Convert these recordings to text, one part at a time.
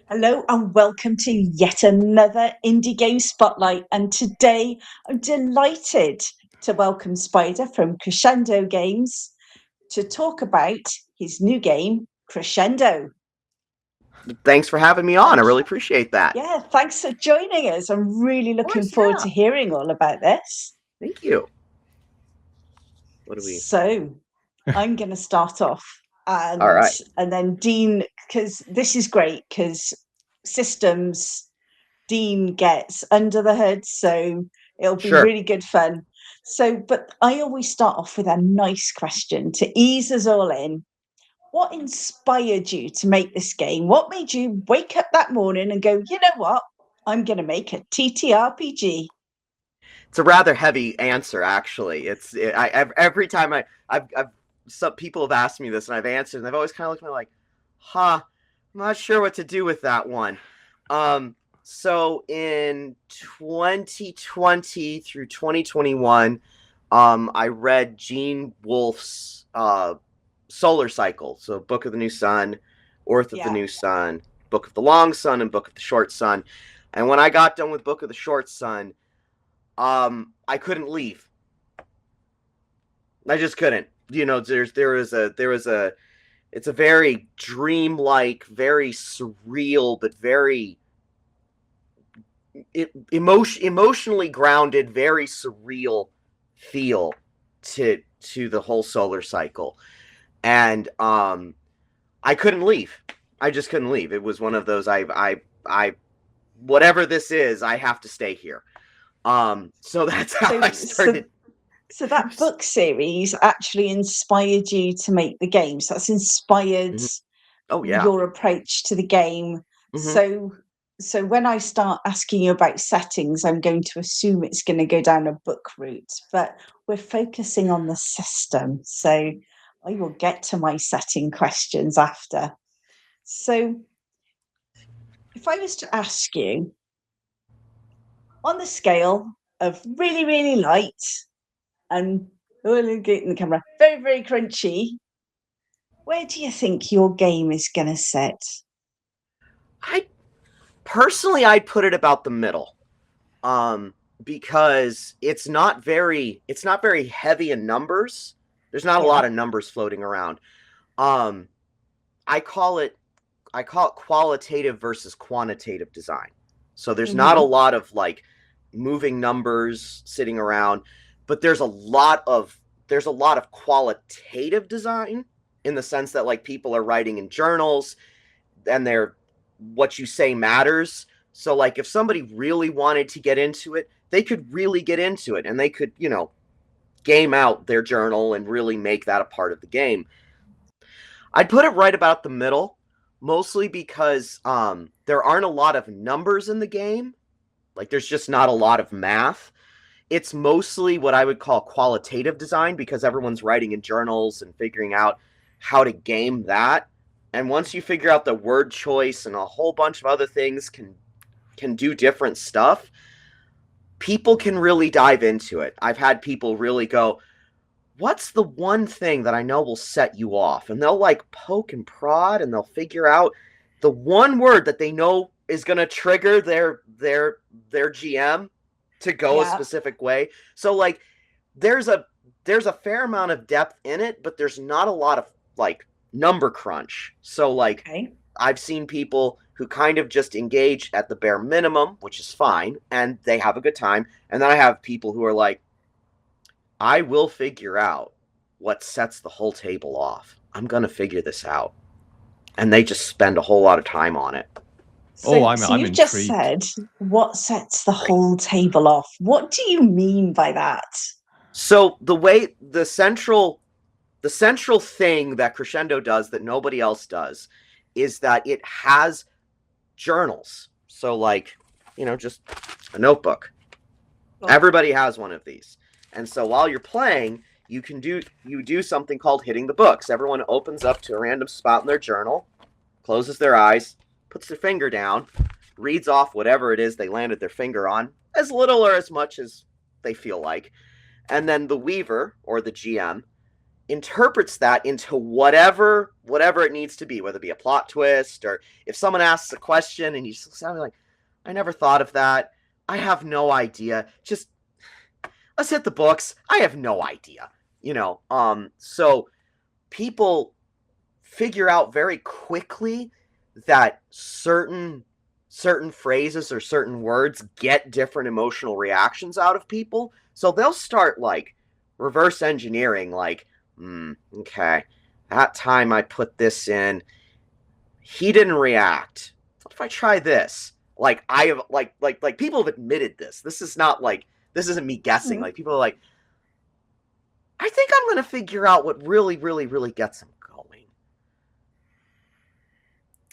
Hello and welcome to yet another Indie Game Spotlight. And today I'm delighted to welcome Spyder from Crescendo Games to talk about his new game, Crescendo. Thanks for having me on. I And really appreciate that. yeah, thanks for joining us. I'm really Of looking course, forward yeah. to hearing all about this. Thank you. What do we? So I'm going to start off All and right. and then Dean, because this is great because systems Dean gets under the hood, so it'll be Sure. really good fun. So, but I always start off with a nice question to ease us all in. What inspired you to make this game? What made you wake up that morning and go, you know what? I'm going to make a TTRPG. It's a rather heavy answer, actually. Every time I've some people have asked me this and I've answered, and I've always kind of looked at me like, huh, I'm not sure what to do with that one. So in 2020 through 2021, I read Gene Wolfe's Solar Cycle, so Book of the New Sun, Orth of the Yeah. New Sun, Book of the Long Sun, and Book of the Short Sun. And when I got done with Book of the Short Sun, I couldn't leave. I just couldn't. It's a very dreamlike, very surreal, but very emotionally grounded, very surreal feel to the whole solar cycle. And I couldn't leave. I just couldn't leave. It was one of those I whatever this is, I have to stay here. So that's how I So, so, started. so that book series actually inspired you to make the games. That's inspired Mhm. Oh yeah. your approach to the game. Hmm. So when I start asking you about settings, I'm going to assume it's going to go down a book route, but we're focusing on the system. So I will get to my setting questions after. So if I was to ask you on the scale of really, really light and oh, get in the camera, very, very crunchy, where do you think your game is going to sit? I personally I'd put it about the middle. Um, because it's not very heavy in numbers. There's not a lot Yeah. of numbers floating around. Um, I call it qualitative versus quantitative design. So there's not a Mm-hmm. lot of like moving numbers sitting around, but there's a lot of qualitative design in the sense that like people are writing in journals and they're what you say matters. So like if somebody really wanted to get into it, they could really get into it and they could, game out their journal and really make that a part of the game. I'd put it right about the middle, mostly because there aren't a lot of numbers in the game. Like there's just not a lot of math. It's mostly what I would call qualitative design because everyone's writing in journals and figuring out how to game that. And once you figure out the word choice and a whole bunch of other things can do different stuff, people can really dive into it. I've had people really go, what's the one thing that I know will set you off? And they'll like poke and prod and they'll figure out the one word that they know is going to trigger their GM to go a Yeah. specific way. So like there's a there's a fair amount of depth in it, but there's not a lot of like number crunch. So like Okay. I've seen people who kind of just engage at the bare minimum, which is fine, and they have a good time. And then I have people who are like, I will figure out what sets the whole table off. I'm going to figure this out. And they just spend a whole lot of time on it. Oh, So, I'm so I'm you've just intrigued. said what sets the Right. whole table off. What do you mean by that? So the central thing that Crescendo does that nobody else does is that it has journals. So like, just a notebook. Oh, Everybody has one of these. And so while you're playing, you do something called hitting the books. Everyone opens up to a random spot in their journal, closes their eyes, puts their finger down, reads off whatever it is they landed their finger on, as little or as much as they feel like. And then the Weaver, or the GM, interprets that into whatever it needs to be, whether it be a plot twist, or if someone asks a question and you just sound like, I never thought of that. I have no idea. Just let's hit the books. I have no idea. So people figure out very quickly that certain phrases or certain words get different emotional reactions out of people. So they'll start like reverse engineering, like, okay, that time I put this in, he didn't react. What if I try this? Like, I have like people have admitted this. This is not like, this isn't me guessing. Like, people are like, I think I'm going to figure out what really, really, really gets him going.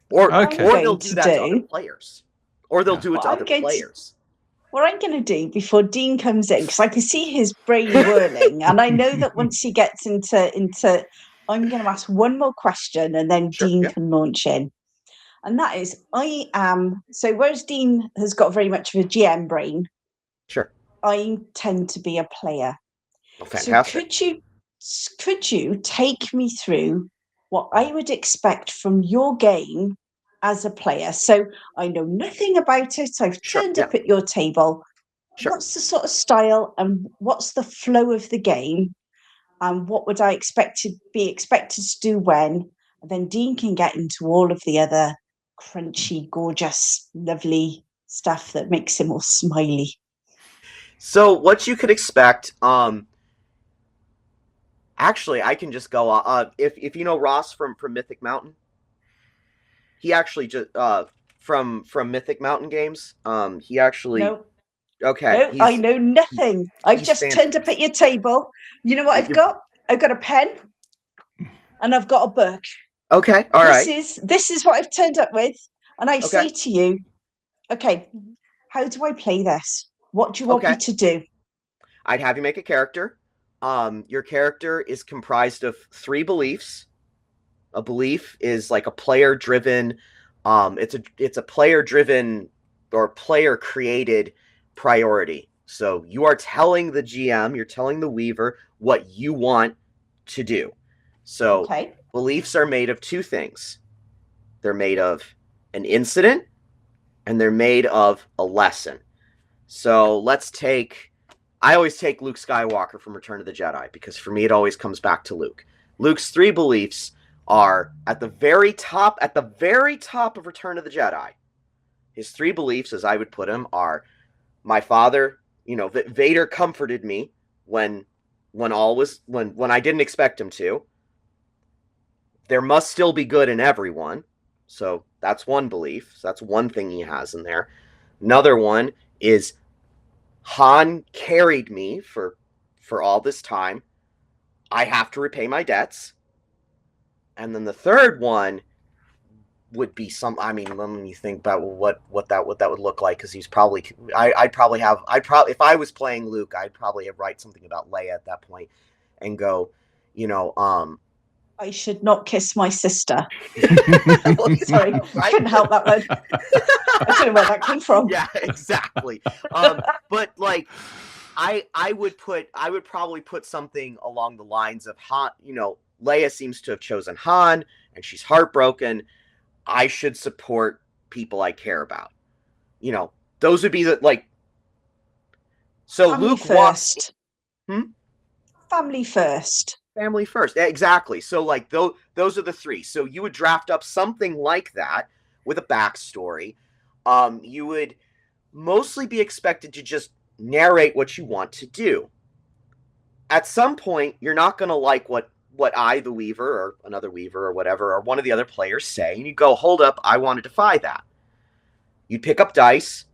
Or they'll do that to other players. Or they'll do it to other players. What I'm going to do before Dean comes in, because I can see his brain whirling, and I know that once he gets into, I'm going to ask one more question, and then Dean can launch in. And that is, so whereas Dean has got very much of a GM brain, I tend to be a player. Oh, fantastic. So could you take me through what I would expect from your game as a player? So I know nothing about it. I've turned up at your table. What's the sort of style and what's the flow of the game? And what would I be expected to do when? And then Dean can get into all of the other crunchy, gorgeous, lovely stuff that makes him all smiley. So what you could expect, actually, I can just go, if you know Ross from Mythic Mountain, he actually just, from Mythic Mountain games, he actually... No. Okay. No, I know nothing. I've just turned up at your table. You know what I've got? I've got a pen and I've got a book. Okay, all right. This is what I've turned up with. And I say to you, okay, how do I play this? What do you want me to do? I'd have you make a character. Your character is comprised of 3 beliefs. A belief is like a player-driven, it's a player-driven or player-created priority. So you are telling the GM, you're telling the Weaver what you want to do. So beliefs are made of 2 things. They're made of an incident and they're made of a lesson. So I always take Luke Skywalker from Return of the Jedi, because for me it always comes back to Luke. Luke's 3 beliefs are at the very top of Return of the Jedi. His 3 beliefs, as I would put them, are: my father, Vader comforted me when I didn't expect him to. There must still be good in everyone. So that's one belief. So that's one thing he has in there. Another one is Han carried me for all this time. I have to repay my debts. And then the third one would be let me think about what that would look like, because he's probably, if I was playing Luke, I'd probably write something about Leia at that point and go, I should not kiss my sister. Sorry, I couldn't help that one. I don't know where that came from. Yeah, exactly. But like, I would probably put something along the lines of Han. Leia seems to have chosen Han, and she's heartbroken. I should support people I care about. Those would be the like. So Family Luke first. Family first. Family first. Exactly. So like those are the 3. So you would draft up something like that with a backstory. You would mostly be expected to just narrate what you want to do. At some point, you're not going to like what I, the Weaver, or another Weaver, or whatever, or one of the other players say, and you go, hold up, I want to defy that. You'd pick up dice.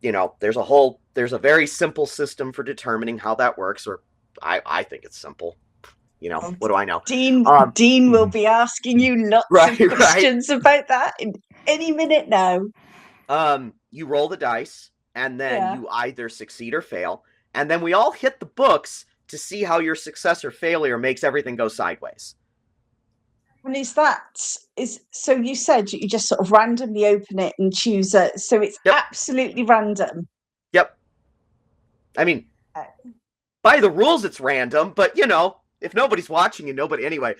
There's a very simple system for determining how that works, or I think it's simple. What do I know? Dean will be asking you lots of questions about that in any minute now. You roll the dice, and then you either succeed or fail, and then we all hit the books to see how your success or failure makes everything go sideways. And so you said you just sort of randomly open it and choose it, so it's absolutely random. Yep. I mean, by the rules it's random, but if nobody's watching and nobody anyway.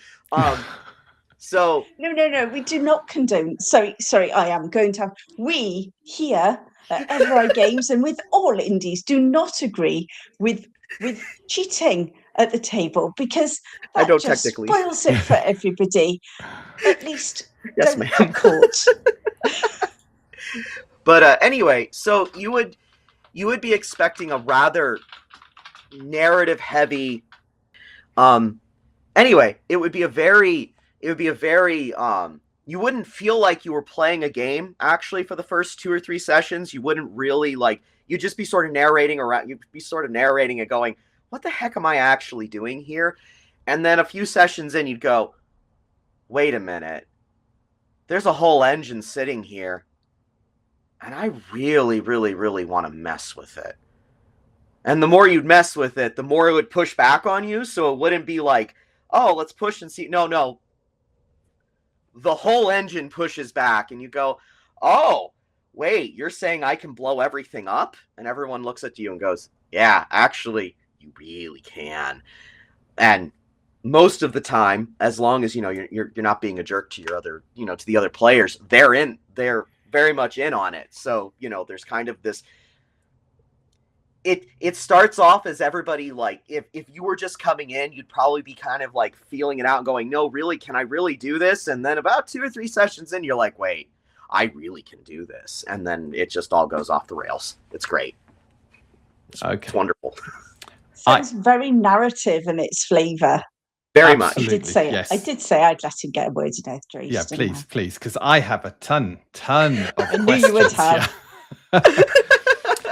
So no, we do not condone. Sorry, I am going to have. We here at Evereye Games and with all indies do not agree with cheating at the table, because I that don't just technically. spoils it for everybody. At least Yes, don't get ma'am. caught. But anyway, so you would be expecting a rather narrative heavy. Anyway, it would be a very you wouldn't feel like you were playing a game actually for the first 2 or 3 sessions. You wouldn't really like, you'd just be sort of narrating around, you'd be sort of narrating and going, what the heck am I actually doing here? And then a few sessions in, you'd go, wait a minute, there's a whole engine sitting here, and I really want to mess with it. And the more you'd mess with it, the more it would push back on you. So it wouldn't be like, oh, let's push and see. No. The whole engine pushes back, and you go, oh, wait, you're saying I can blow everything up? And everyone looks at you and goes, yeah, actually, you really can. And most of the time, as long as, you're not being a jerk to your other, to the other players, they're very much in on it. So, there's kind of this, it starts off as everybody, like, if you were just coming in, you'd probably be kind of like feeling it out and going, no, really, can I really do this? And then about 2 or 3 sessions in, you're like, wait, I really can do this. And then it just all goes off the rails. It's great. It's wonderful. Sounds very narrative in its flavour. Very much. I did say yes. I did say I'd let him get a word in edgeways. Yeah, please, because I have a ton of I knew questions. you would have. Yeah.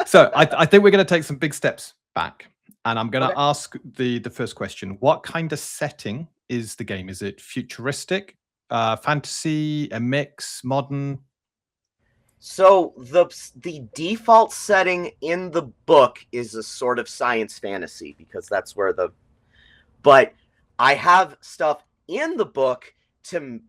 So I think we're going to take some big steps back, and I'm going to ask the first question. What kind of setting is the game? Is it futuristic, fantasy, a mix, modern? So the default setting in the book is a sort of science fantasy, because that's where but I have stuff in the book to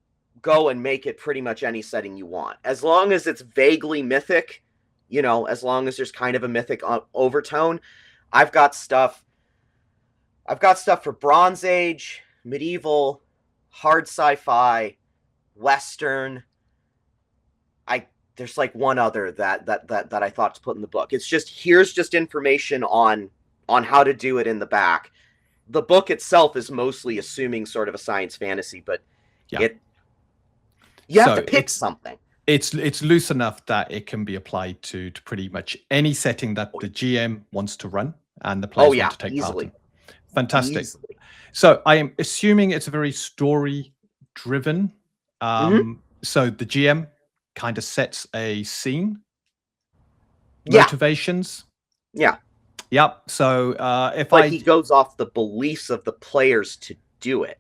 go and make it pretty much any setting you want, as long as it's vaguely mythic. As long as there's kind of a mythic overtone. I've got stuff for Bronze Age, medieval, hard sci-fi, Western. There's like one other that I thought to put in the book. It's just, here's just information on how to do it in the back. The book itself is mostly assuming sort of a science fantasy, but you have to pick something. It's loose enough that it can be applied to pretty much any setting that the GM wants to run and the players want to take part in. Fantastic. Easily. So I am assuming it's a very story-driven. So the GM kind of sets a scene, motivations. Yeah. Yep. So but he goes off the beliefs of the players to do it.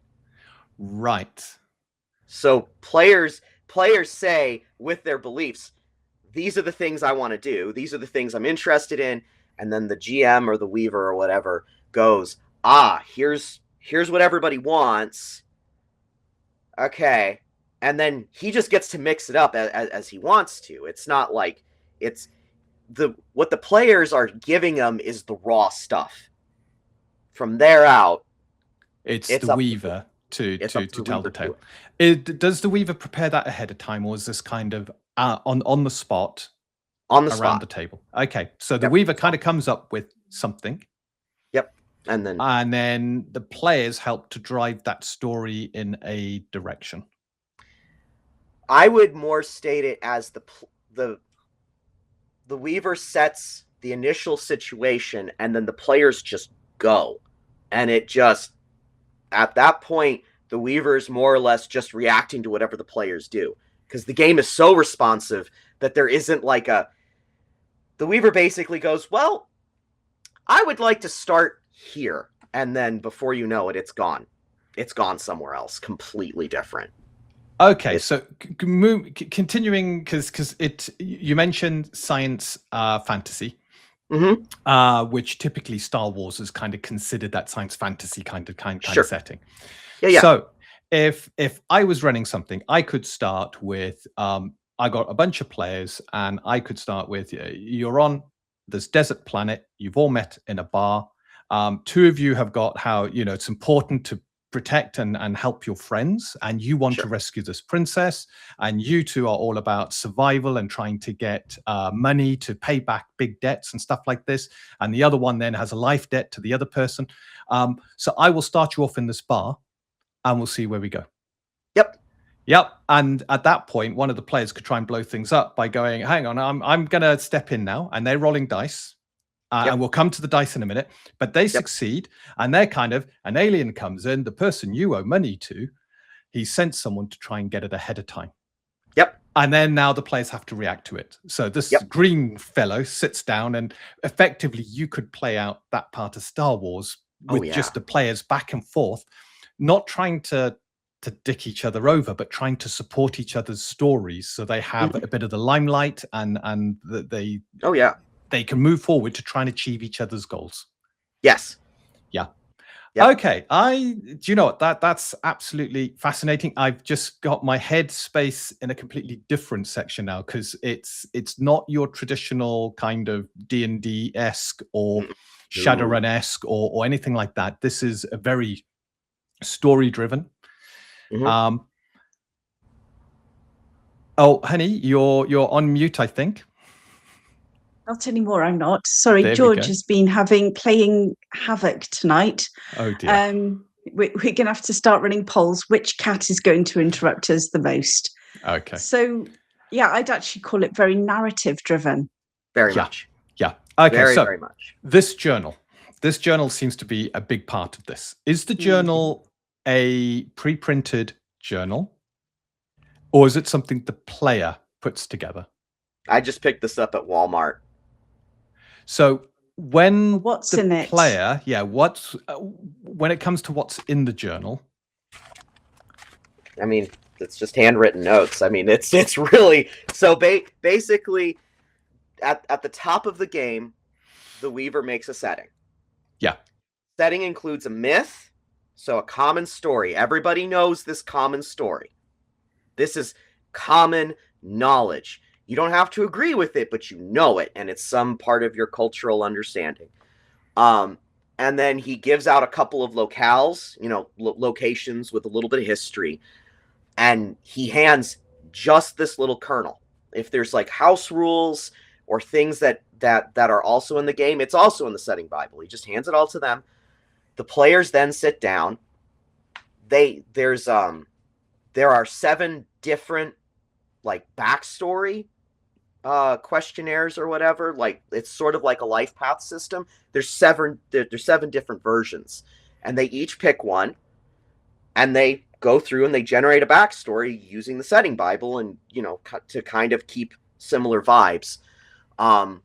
Right. So players say, with their beliefs, these are the things I want to do, these are the things I'm interested in, and then the GM or the Weaver or whatever goes, here's what everybody wants. Okay. And then he just gets to mix it up as he wants to. It's not like what the players are giving him is the raw stuff. From there out, it's the Weaver to tell the tale. Does the Weaver prepare that ahead of time, or is this kind of on the spot? Around the table. Okay, so the Weaver kind of comes up with something. Yep, and then the players help to drive that story in a direction. I would more state it as the Weaver sets the initial situation, and then the players just go, and it just, at that point, the Weaver is more or less just reacting to whatever the players do, because the game is so responsive that there isn't like the Weaver basically goes, well, I would like to start here, and then before you know it, it's gone somewhere else, completely different. Okay, so continuing, because you mentioned science fantasy, which typically Star Wars is kind of considered that science fantasy kind of setting. Yeah. So if I was running something, I could start with I got a bunch of players, and I could start with, you're on this desert planet, you've all met in a bar, Two of you have got how, it's important to protect and help your friends, and you want to rescue this princess, and you two are all about survival and trying to get money to pay back big debts and stuff like this, and the other one then has a life debt to the other person. So I will start you off in this bar and we'll see where we go. Yep. And at that point, one of the players could try and blow things up by going, hang on, I'm gonna step in now, and they're rolling dice. And we'll come to the dice in a minute, but they succeed, and they're kind of, an alien comes in, the person you owe money to, he sent someone to try and get it ahead of time. And then now the players have to react to it. So this green fellow sits down, and effectively you could play out that part of Star Wars with just the players back and forth, not trying to dick each other over, but trying to support each other's stories, so they have a bit of the limelight, and they they can move forward to try and achieve each other's goals. Okay. Do you know what? That's absolutely fascinating. I've just got my head space in a completely different section now, because it's not your traditional kind of D&D-esque or Shadowrun-esque or anything like that. This is a very story-driven. Oh, honey, you're on mute, I think. Not anymore, I'm not. Sorry, there George has been playing Havoc tonight. Oh dear. We're going to have to start running polls. Which cat is going to interrupt us the most? Okay. So, yeah, I'd actually call it very narrative driven. Very much. Yeah. Okay, very much. This journal seems to be a big part of this. Is the journal a pre-printed journal, or is it something the player puts together? I just picked this up at Walmart. So when what's the in it? Player, when it comes to what's in the journal, I mean, it's just handwritten notes. I mean, it's really so. Basically, at the top of the game, the Weaver makes a setting. Setting includes a myth, so a common story. Everybody knows this common story. This is common knowledge. You don't have to agree with it, but you know it, and it's some part of your cultural understanding. And then he gives out a couple of locales, locations with a little bit of history, and he hands just this little kernel. If there's like house rules or things that are also in the game, it's also in the setting Bible. He just hands it all to them. The players then sit down. There are 7 different like backstory questionnaires or whatever. Like, it's sort of like a life path system. There's 7 different versions, and they each pick one, and they go through and they generate a backstory using the setting Bible, and to kind of keep similar vibes.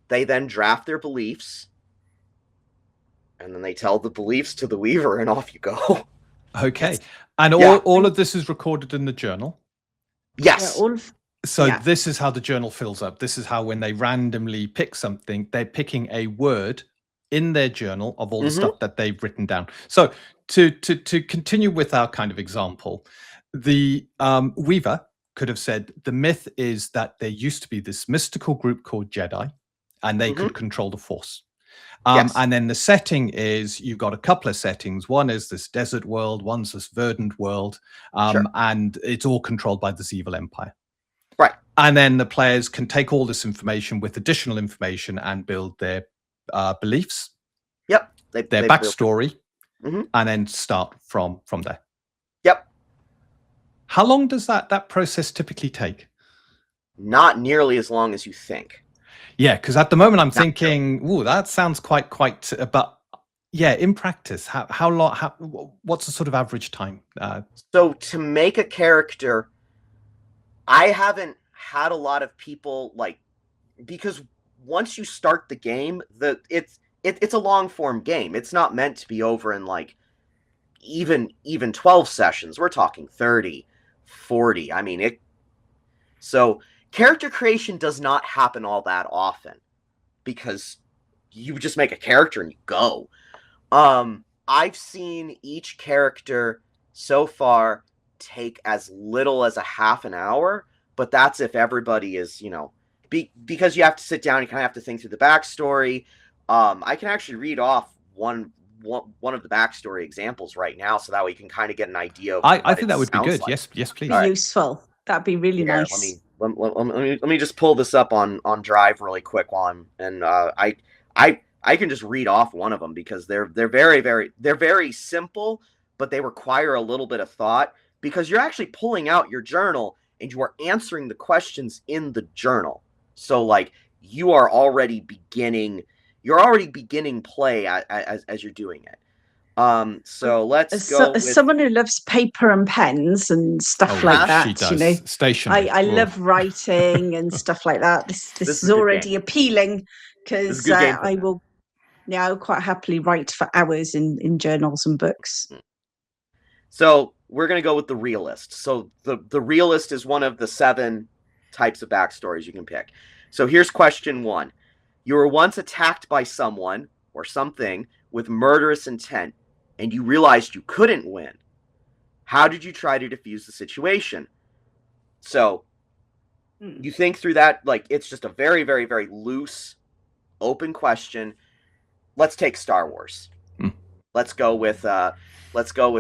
They then draft their beliefs, and then they tell the beliefs to the Weaver, and off you go. Okay. And all of this is recorded in the journal? Yes. This is how the journal fills up. This is how, when they randomly pick something, they're picking a word in their journal of all the stuff that they've written down. So to continue with our kind of example, the Weaver could have said the myth is that there used to be this mystical group called Jedi, and they could control the Force. And then the setting is, you've got a couple of settings. One is this desert world, one's this verdant world, and it's all controlled by this evil empire. Right. And then the players can take all this information with additional information and build their beliefs, their backstory, and then start from there. How long does that process typically take? Not nearly as long as you think. Yeah, because at the moment I'm thinking, ooh, that sounds quite. But yeah, in practice, how long? What's the sort of average time? So to make a character, I haven't had a lot of people because once you start the game, it's a long form game. It's not meant to be over in even 12 sessions. We're talking 30, 40. I mean so character creation does not happen all that often, because you just make a character and you go. I've seen each character so far take as little as a half an hour, but that's if everybody is, because you have to sit down, you kind of have to think through the backstory. I can actually read off one one of the backstory examples right now, so that we can kind of get an idea of I think that would be good. like. Yes, please. Be useful. That'd be really nice. Let me just pull this up on Drive really quick while I'm I can just read off one of them because they're very simple, but they require a little bit of thought because you're actually pulling out your journal and you are answering the questions in the journal. So like you're already beginning play as you're doing it. So let's go. As someone who loves paper and pens and stuff like that, she does. you know, Stationery. I love writing and stuff like that. This is already appealing because I will now quite happily write for hours in journals and books. So we're going to go with the realist. So the realist is one of the 7 types of backstories you can pick. So here's question 1. You were once attacked by someone or something with murderous intent, and you realized you couldn't win. How did you try to defuse the situation? So you think through that, like it's just a very, very, very loose, open question. Let's take Star Wars. Let's go with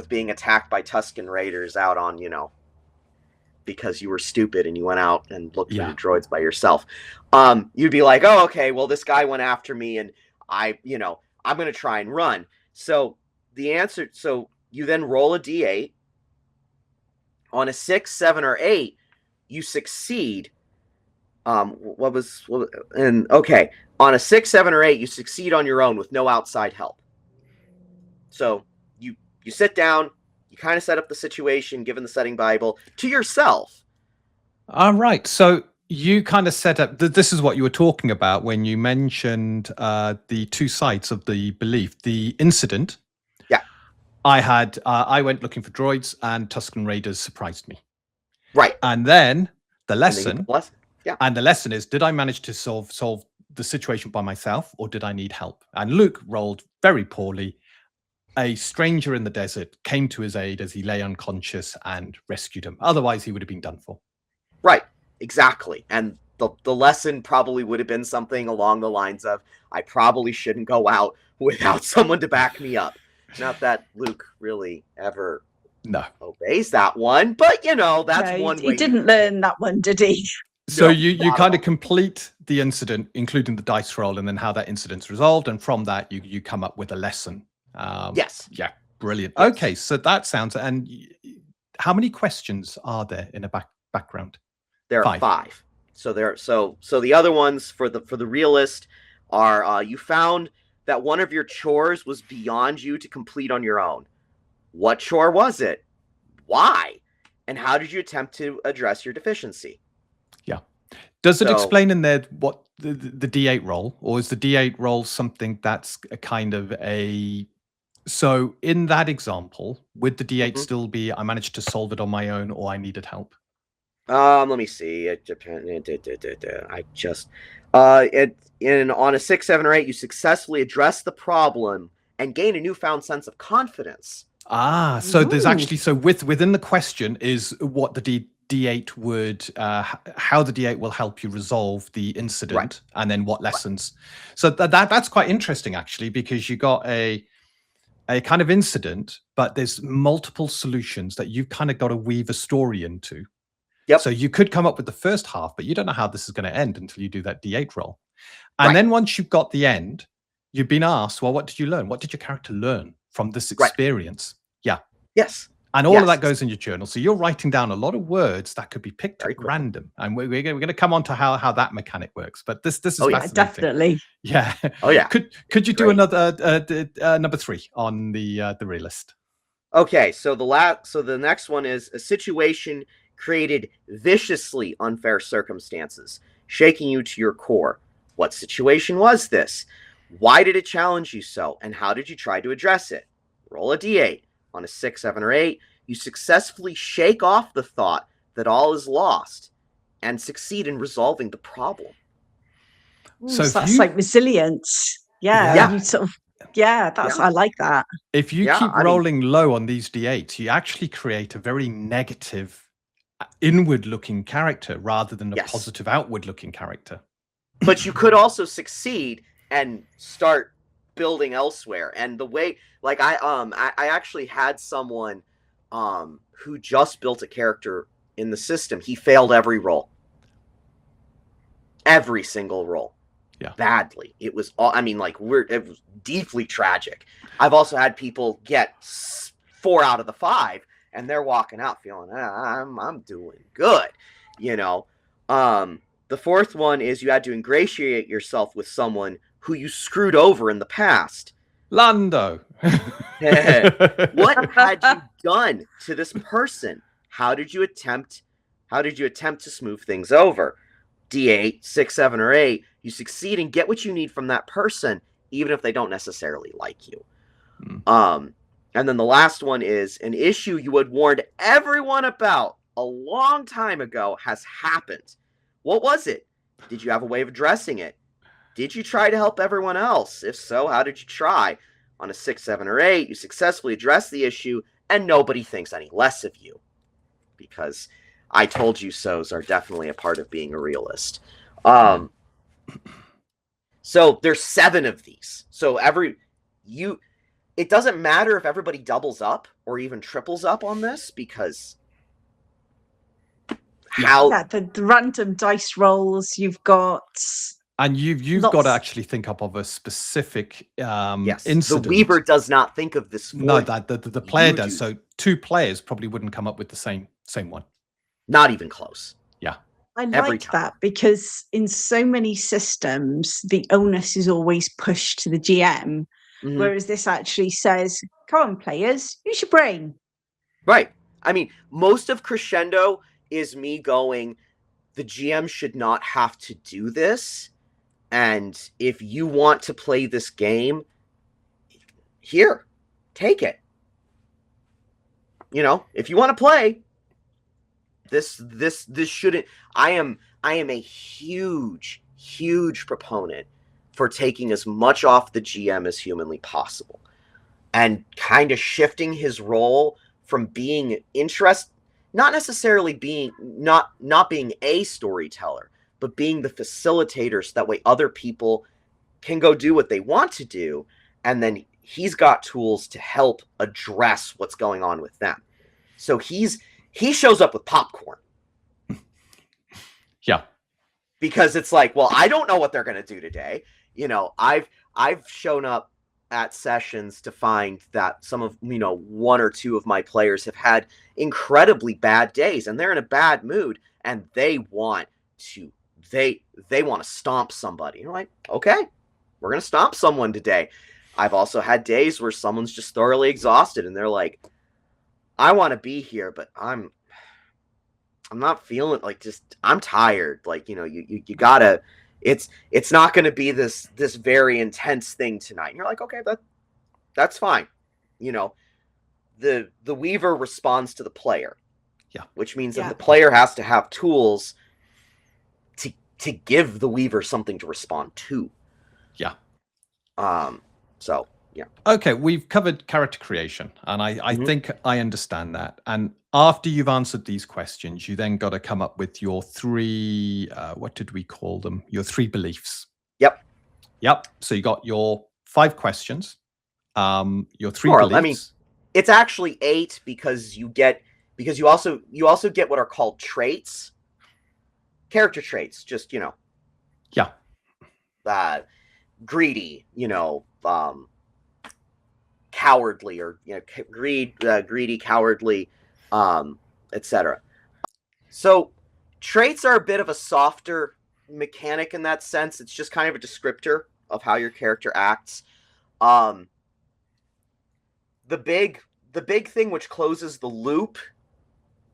being attacked by Tusken Raiders out on, because you were stupid and you went out and looked for the droids by yourself. You'd be like, oh, okay, well, this guy went after me and I'm going to try and run. So you then roll a D8. On a 6, 7, or 8, you succeed. On a 6, 7, or 8, you succeed on your own with no outside help. So you sit down, you kind of set up the situation, given the setting Bible, to yourself. All right. So you kind of set up, this is what you were talking about when you mentioned the 2 sides of the belief. The incident. Yeah. I went looking for droids and Tusken Raiders surprised me. Right. And then the lesson. Yeah. And the lesson is, did I manage to solve the situation by myself or did I need help? And Luke rolled very poorly. A stranger in the desert came to his aid as he lay unconscious and rescued him. Otherwise, he would have been done for. Right. Exactly. And the lesson probably would have been something along the lines of, I probably shouldn't go out without someone to back me up. Not that Luke really ever obeys that one, but that's one way. He didn't learn that one, did he? So you kind of complete the incident, including the dice roll, and then how that incident's resolved, and from that you come up with a lesson. Yes. Yeah. Brilliant. Yes. Okay. So that sounds. And how many questions are there in a background? There are 5. So the other ones for the realist are you found that one of your chores was beyond you to complete on your own. What chore was it? Why? And how did you attempt to address your deficiency? Yeah. Does it explain in there what the D8 roll, or is the D8 roll something that's a kind of a... So in that example, would the D8 still be, I managed to solve it on my own or I needed help? Let me see. On a 6, 7, or 8, you successfully address the problem and gain a newfound sense of confidence. So there's actually, within the question is what the D8 would, how the D8 will help you resolve the incident, and then what lessons. So that's quite interesting actually, because you got a kind of incident, but there's multiple solutions that you've kind of got to weave a story into. Yep. So you could come up with the first half, but you don't know how this is going to end until you do that D8 roll. And then once you've got the end, you've been asked, well, what did you learn? What did your character learn from this experience? Yeah. Yes. And all of that goes in your journal. So you're writing down a lot of words that could be picked at random. And we're going to come on to how that mechanic works. But this is fascinating. Definitely. Yeah. Oh, yeah. Could you do another number 3 on the realist? Okay. So the next one is a situation created viciously unfair circumstances, shaking you to your core. What situation was this? Why did it challenge you so? And how did you try to address it? Roll a D8. On a 6, 7, or 8, you successfully shake off the thought that all is lost and succeed in resolving the problem. So that's like resilience. Yeah. You sort of, I like that. If you keep rolling low on these D8s, you actually create a very negative inward-looking character rather than a positive outward-looking character. But you could also succeed and start building elsewhere. And the way, like, I actually had someone who just built a character in the system. He failed every roll. Every single roll. Yeah. Badly. It was, I mean, like, it was deeply tragic. I've also had people get 4 out of the 5, and they're walking out feeling, I'm doing good, you know. The fourth one is you had to ingratiate yourself with someone who you screwed over in the past. Lando. What had you done to this person? How did you attempt to smooth things over? D8, 6, 7, or 8. You succeed and get what you need from that person, even if they don't necessarily like you. And then the last one is an issue you had warned everyone about a long time ago has happened. What was it? Did you have a way of addressing it? Did you try to help everyone else? If so, how did you try? On a 6, 7, or 8, you successfully address the issue, and nobody thinks any less of you. Because I told you so's are definitely a part of being a realist. So there's 7 of these. So it doesn't matter if everybody doubles up or even triples up on this, because the random dice rolls you've got. And you've got to actually think up of a specific incident. The Weaver does not think of this. No, that the player does. So 2 players probably wouldn't come up with the same one. Not even close. Yeah. I like that, because in so many systems, the onus is always pushed to the GM, whereas this actually says, come on, players, use your brain. Right. I mean, most of Crescendo is me going, the GM should not have to do this. And if you want to play this game, here, take it. You know, if you want to play, this shouldn't. I am a huge proponent for taking as much off the GM as humanly possible, and kind of shifting his role from being not necessarily being not being a storyteller, but being the facilitator, so that way other people can go do what they want to do, and then he's got tools to help address what's going on with them. So he shows up with popcorn. Yeah. Because it's like, well, I don't know what they're going to do today. You know, I've shown up at sessions to find that some of, 1 or 2 of my players have had incredibly bad days, and they're in a bad mood, and they want to stomp somebody. You're like, okay, we're going to stomp someone today. I've also had days where someone's just thoroughly exhausted, and they're like, I want to be here, but I'm not feeling like, just, I'm tired. Like, you gotta, it's not going to be this very intense thing tonight. And you're like, okay, that's fine. The Weaver responds to the player. Yeah. Which means that the player has to have tools to give the Weaver something to respond to. Yeah. So, yeah. Okay, we've covered character creation, and I think I understand that. And after you've answered these questions, you then got to come up with your 3, what did we call them? Your 3 beliefs. Yep. So you got your 5 questions, your 3 beliefs. I mean, it's actually 8 because you also get what are called traits. Character traits, just, Yeah. Greedy, cowardly, or greedy, cowardly, etc. So traits are a bit of a softer mechanic in that sense. It's just kind of a descriptor of how your character acts. The big thing which closes the loop,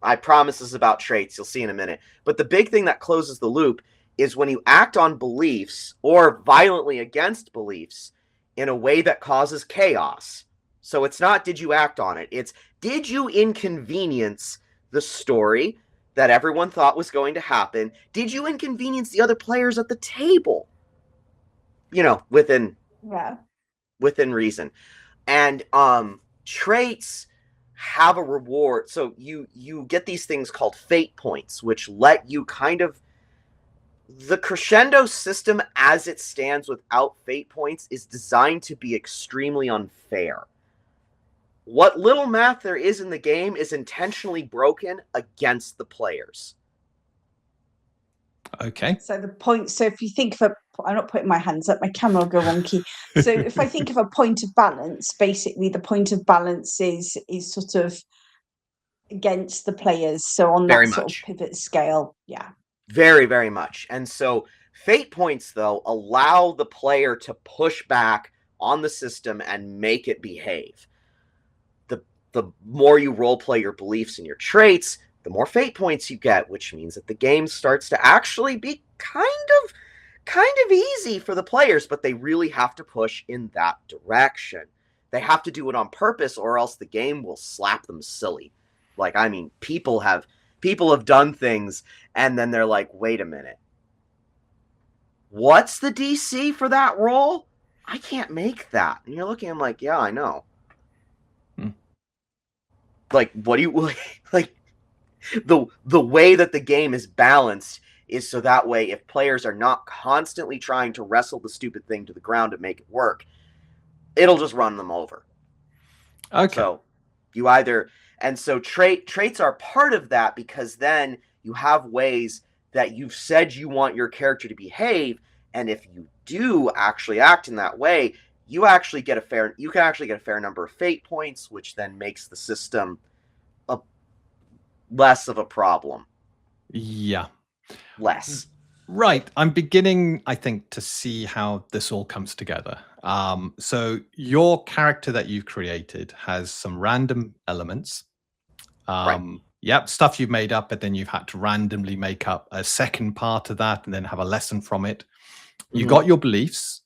I promise, is about traits. You'll see in a minute. But the big thing that closes the loop is when you act on beliefs or violently against beliefs in a way that causes chaos. So it's not, did you act on it? It's, did you inconvenience the story that everyone thought was going to happen? Did you inconvenience the other players at the table? Within reason. And traits have a reward. So you get these things called fate points, which let you kind of The Crescendo system as it stands without fate points is designed to be extremely unfair. What little math there is in the game is intentionally broken against the players. Okay. So the point, so if you think of I'm not putting my hands up, my camera will go wonky. So if I think of a point of balance, basically the point of balance is sort of against the players. So on that sort of pivot scale, yeah. Very, very much. And so fate points, though, allow the player to push back on the system and make it behave. The more you roleplay your beliefs and your traits, the more fate points you get, which means that the game starts to actually be kind of easy for the players, but they really have to push in that direction. They have to do it on purpose, or else the game will slap them silly. Like, I mean, people have done things, and then they're like, wait a minute. What's the DC for that roll? I can't make that. And you're looking at them like, yeah, I know. Like, what do you like? The way that the game is balanced is so that way, if players are not constantly trying to wrestle the stupid thing to the ground to make it work, it'll just run them over. Okay. So you either, and so traits are part of that, because then you have ways that you've said you want your character to behave, and if you do actually act in that way, you can actually get a fair number of fate points, which then makes the system less of a problem. Yeah. Less. Right. I'm beginning, I think, to see how this all comes together. So your character that you've created has some random elements. Right. Yep, stuff you've made up, but then you've had to randomly make up a second part of that and then have a lesson from it. You got your beliefs,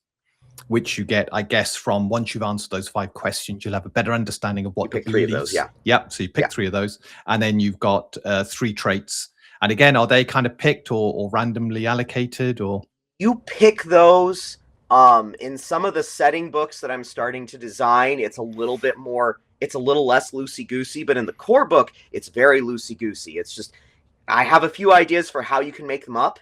which you get, I guess, from once you've answered those 5 questions, you'll have a better understanding of what the pick 3 of those, yeah. Yep, so you pick 3 of those. And then you've got 3 traits. And again, are they kind of picked or randomly allocated, or? You pick those. In some of the setting books that I'm starting to design, it's a little less loosey-goosey, but in the core book, it's very loosey-goosey. It's just, I have a few ideas for how you can make them up,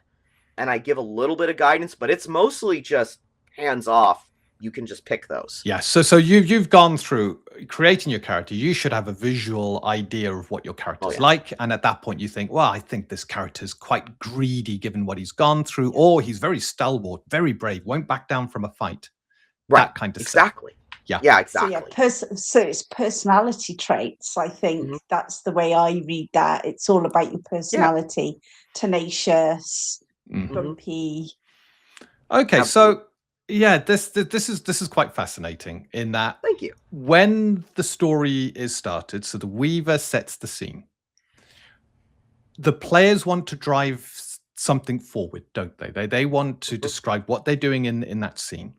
and I give a little bit of guidance, but it's mostly just hands off. You can just pick those. Yeah. So you've gone through creating your character. You should have a visual idea of what your character's like, and at that point you think, well, I think this character's quite greedy given what he's gone through, or he's very stalwart, very brave, won't back down from a fight. Right. That kind of exactly. Stuff. Yeah. Yeah. Exactly. So it's personality traits. I think that's the way I read that. It's all about your personality. Tenacious, bumpy. Okay. Absolutely. So. Yeah, this is quite fascinating in that. Thank you. When the story is started, so the Weaver sets the scene. The players want to drive something forward, don't they? They want to describe what they're doing in that scene.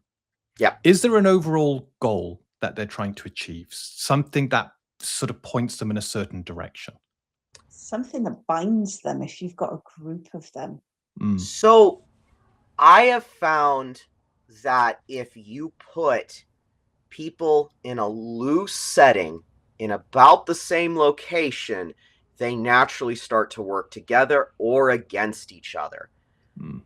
Yeah. Is there an overall goal that they're trying to achieve? Something that sort of points them in a certain direction? Something that binds them if you've got a group of them. So I have found that if you put people in a loose setting in about the same location, they naturally start to work together or against each other.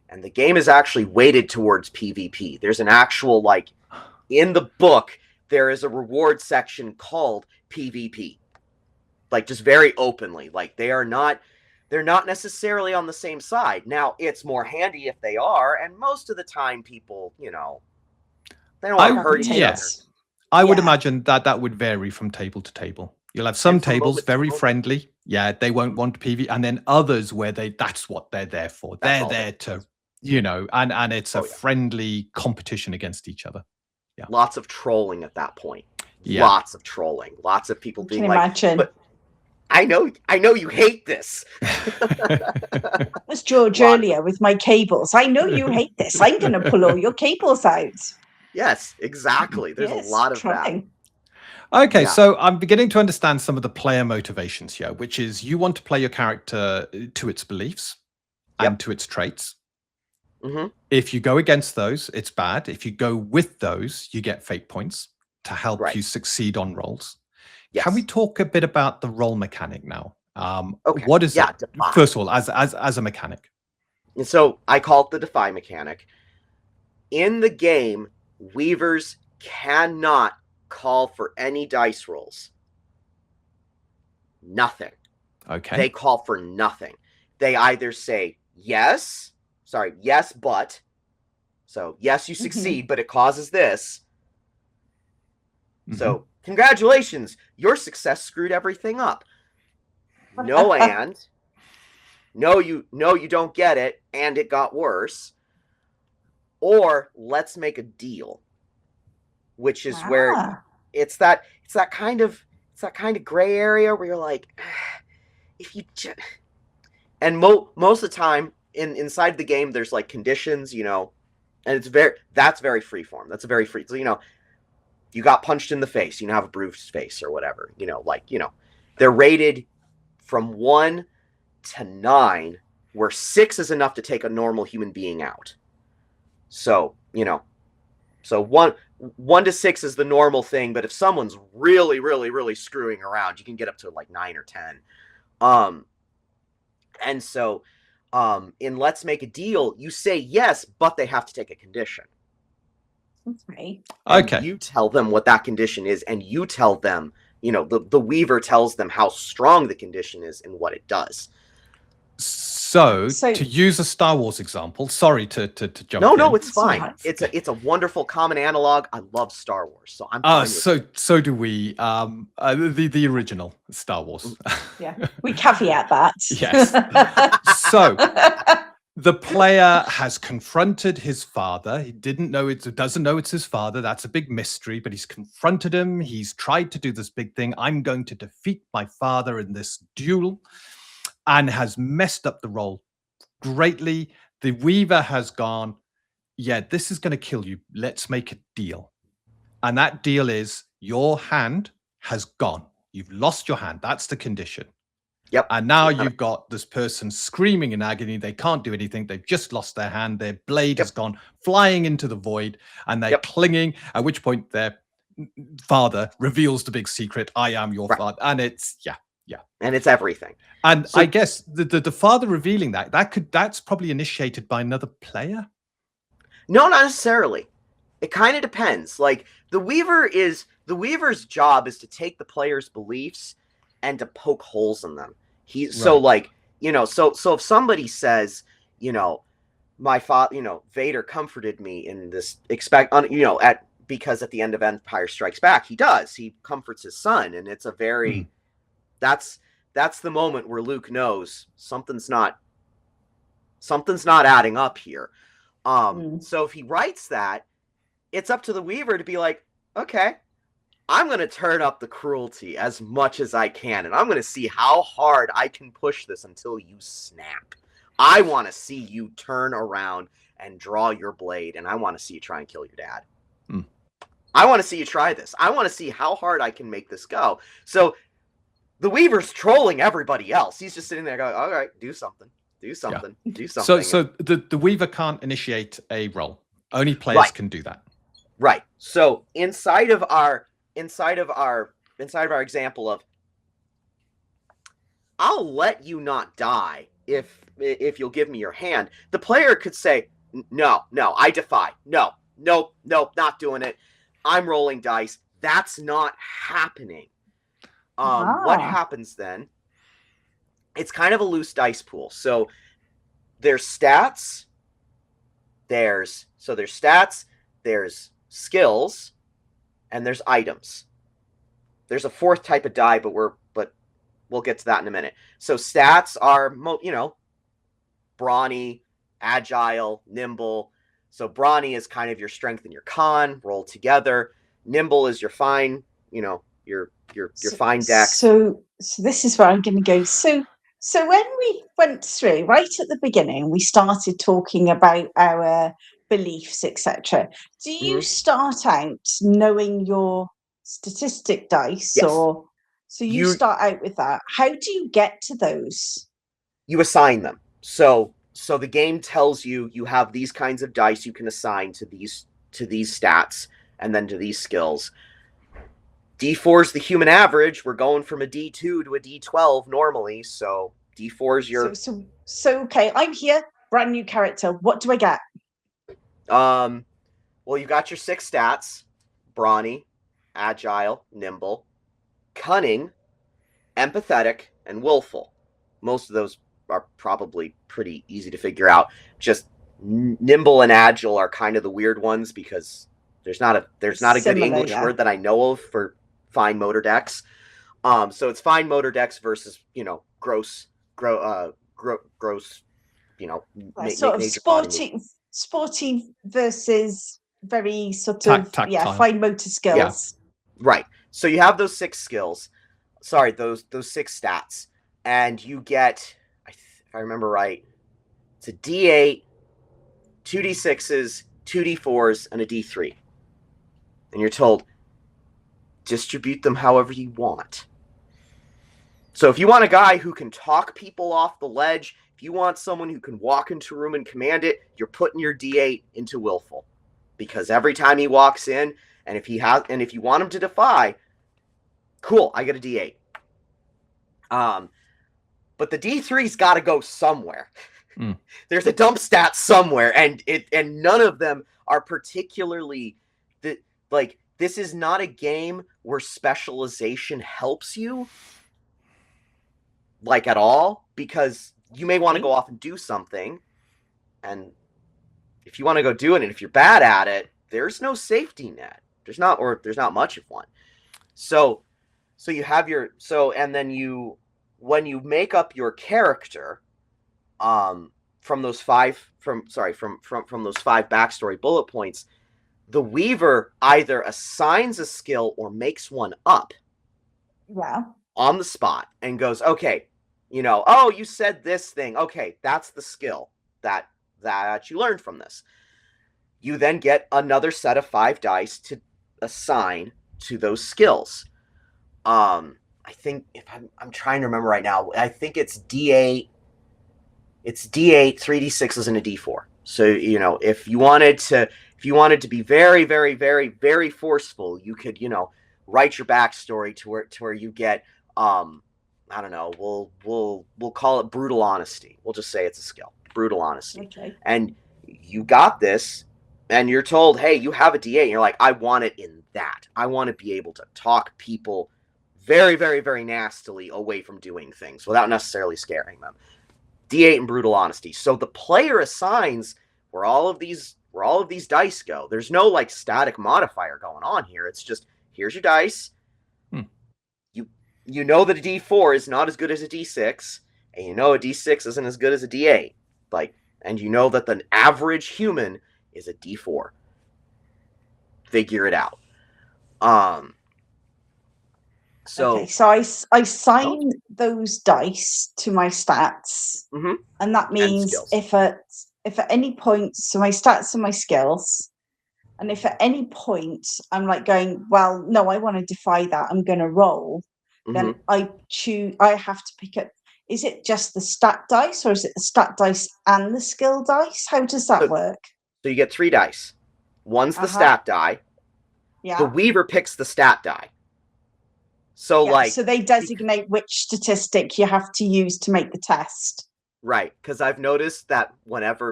And the game is actually weighted towards PvP. There's an actual, like, in the book, there is a reward section called PvP. Like, just very openly. Like, they're not necessarily on the same side. Now, it's more handy if they are, and most of the time people, they don't want to hurt each other. I would imagine that would vary from table to table. You'll have some tables very friendly. Yeah, they won't want PvP, and then others where that's what they're there for. They're there to, and it's a friendly competition against each other. Yeah. Lots of trolling at that point. Yeah. Lots of trolling. Lots of people being like, imagine. But I know you hate this. That was George earlier with my cables. I know you hate this. I'm going to pull all your cables out. Yes, exactly. There's a lot of that. Okay, so I'm beginning to understand some of the player motivations here, which is you want to play your character to its beliefs and to its traits. If you go against those, it's bad. If you go with those, you get fate points to help you succeed on rolls. Yes. Can we talk a bit about the roll mechanic now? Okay. What is it? Defy. First of all, as a mechanic? And so I call it the defy mechanic. In the game, Weavers cannot call for any dice rolls. Nothing. Okay. They call for nothing. They either say yes, but. So, yes, you succeed, but it causes this. So, congratulations. Your success screwed everything up. No, and. No, you don't get it, and it got worse. Or let's make a deal, which is where it's that kind of gray area where you're like, if you just... And most of the time inside the game there's like conditions, you know, and that's very freeform. That's a very free. So, you know, you got punched in the face, you have a bruised face or whatever, you know, like, you know, they're rated from 1 to 9, where 6 is enough to take a normal human being out. So, you know, so 1 to 6 is the normal thing, but if someone's really, really, really screwing around, you can get up to like 9 or 10. And so, in Let's Make a Deal, you say yes, but they have to take a condition. Okay. And you tell them what that condition is, and you tell them, you know, the Weaver tells them how strong the condition is and what it does. So to use a Star Wars example, sorry to jump in. No, it's fine. It's a wonderful common analog. I love Star Wars, so I'm fine with it. So do we. The original Star Wars. Yeah, we caveat that. Yes. So the player has confronted his father. He doesn't know it's his father. That's a big mystery, but he's confronted him. He's tried to do this big thing. I'm going to defeat my father in this duel, and has messed up the roll greatly. The Weaver has gone, yeah, this is going to kill you. Let's make a deal. And that deal is your hand has gone. You've lost your hand. That's the condition. Yep. And now you've got this person screaming in agony. They can't do anything. They've just lost their hand. Their blade has gone flying into the void, and they're clinging, at which point their father reveals the big secret. I am your father. And it's, and it's everything. And so, I guess the father revealing that's probably initiated by another player. No, not necessarily. It kind of depends. Like the Weaver's job is to take the player's beliefs and to poke holes in them. So like, you know, so if somebody says, you know, my father, you know, Vader comforted me in this because at the end of Empire Strikes Back, he comforts his son, and it's a very that's the moment where Luke knows something's not adding up here. So if he writes that, it's up to the Weaver to be like, okay, I'm going to turn up the cruelty as much as I can, and I'm going to see how hard I can push this until you snap. I want to see you turn around and draw your blade, and I want to see you try and kill your dad. I want to see you try this. I want to see how hard I can make this go. So the Weaver's trolling everybody else. He's just sitting there going, all right, do something. Do something. So the Weaver can't initiate a roll. Only players can do that. Right. So inside of our example of, I'll let you not die if you'll give me your hand, the player could say, no, I defy. No, not doing it. I'm rolling dice. That's not happening. What happens then? It's kind of a loose dice pool. So there's stats. There's skills, and there's items. There's a fourth type of die, but we'll get to that in a minute. So stats are, brawny, agile, nimble. So brawny is kind of your strength and your con rolled together. Nimble is your fine, your fine deck. So this is where I'm going to go. So when we went through right at the beginning, we started talking about our beliefs, etc. Do you start out knowing your statistic dice, or so you start out with that? How do you get to those? You assign them. So the game tells you have these kinds of dice you can assign to these stats and then to these skills. D4 is the human average. We're going from a D2 to a D12 normally, so D4 is your... So okay, I'm here. brand new character. What do I get? Well, you got your 6 stats: brawny, agile, nimble, cunning, empathetic, and willful. Most of those are probably pretty easy to figure out. Just nimble and agile are kind of the weird ones because there's not a good English word that I know of for fine motor dex. So it's fine motor dex versus, you know, gross, you know, sort of sporty versus very sort of fine motor skills. Yeah. Right. So you have those 6 skills. Sorry, those 6 stats, and you get, if I remember right, it's a D8, 2 D6s, 2 D4s, and a D3. And you're told, distribute them however you want. So if you want a guy who can talk people off the ledge, if you want someone who can walk into a room and command it, you're putting your D8 into willful. Because every time he walks in, and if you want him to defy, cool, I get a D8. But the D3's got to go somewhere. There's a dump stat somewhere, and none of them are particularly like, this is not a game where specialization helps you, like, at all, because you may want to go off and do something, and if you want to go do it, and if you're bad at it, there's no safety net. There's not much of one. So you have your, and then when you make up your character, from those 5 backstory bullet points, the Weaver either assigns a skill or makes one up. Yeah. On the spot and goes, okay, you know, oh, you said this thing. Okay, that's the skill that you learned from this. You then get another set of 5 dice to assign to those skills. I think, if I'm trying to remember right now, I think it's D8. It's D8, 3 D6s, and a D4. So, you know, if you wanted to be very, very, very, very forceful, you could, you know, write your backstory to where you get, I don't know, we'll call it brutal honesty. We'll just say it's a skill, brutal honesty. Okay. And you got this, and you're told, hey, you have a D8, and you're like, I want it in that. I want to be able to talk people very, very, very nastily away from doing things without necessarily scaring them. D8 and brutal honesty. So the player assigns where all of these dice go. There's no like static modifier going on here. It's just, here's your dice. You know that a D4 is not as good as a D6, and you know a D6 isn't as good as a D8. Like, and you know that the average human is a D4. Figure it out. So I assign those dice to my stats, and that means if at any point, so my stats are my skills, and if at any point I'm like going, well, no, I want to defy that, I'm going to roll, then I have to pick up. Is it just the stat dice, or is it the stat dice and the skill dice? How does that work? So you get 3 dice. One's the stat die. Yeah. The Weaver picks the stat die. So so they designate which statistic you have to use to make the test. Right, because I've noticed that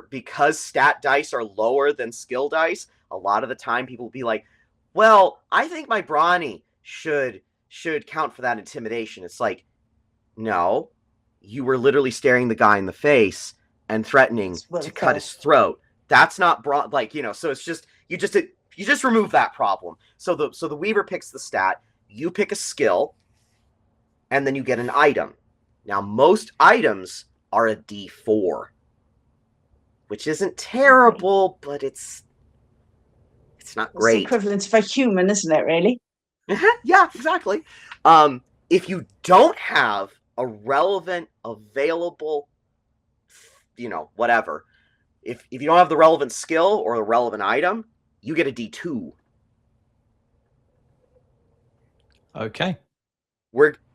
because stat dice are lower than skill dice, a lot of the time people will be like, well, I think my brawny should count for that intimidation. It's like, no, you were literally staring the guy in the face and threatening to cut his throat. That's not so it's just, you just remove that problem. So the Weaver picks the stat, you pick a skill, and then you get an item. Now, most items are a D4, which isn't terrible, but it's not great. It's equivalent of a human, isn't it, really? Yeah, exactly. If you don't have a relevant, available, whatever, if you don't have the relevant skill or the relevant item, you get a D2. Okay.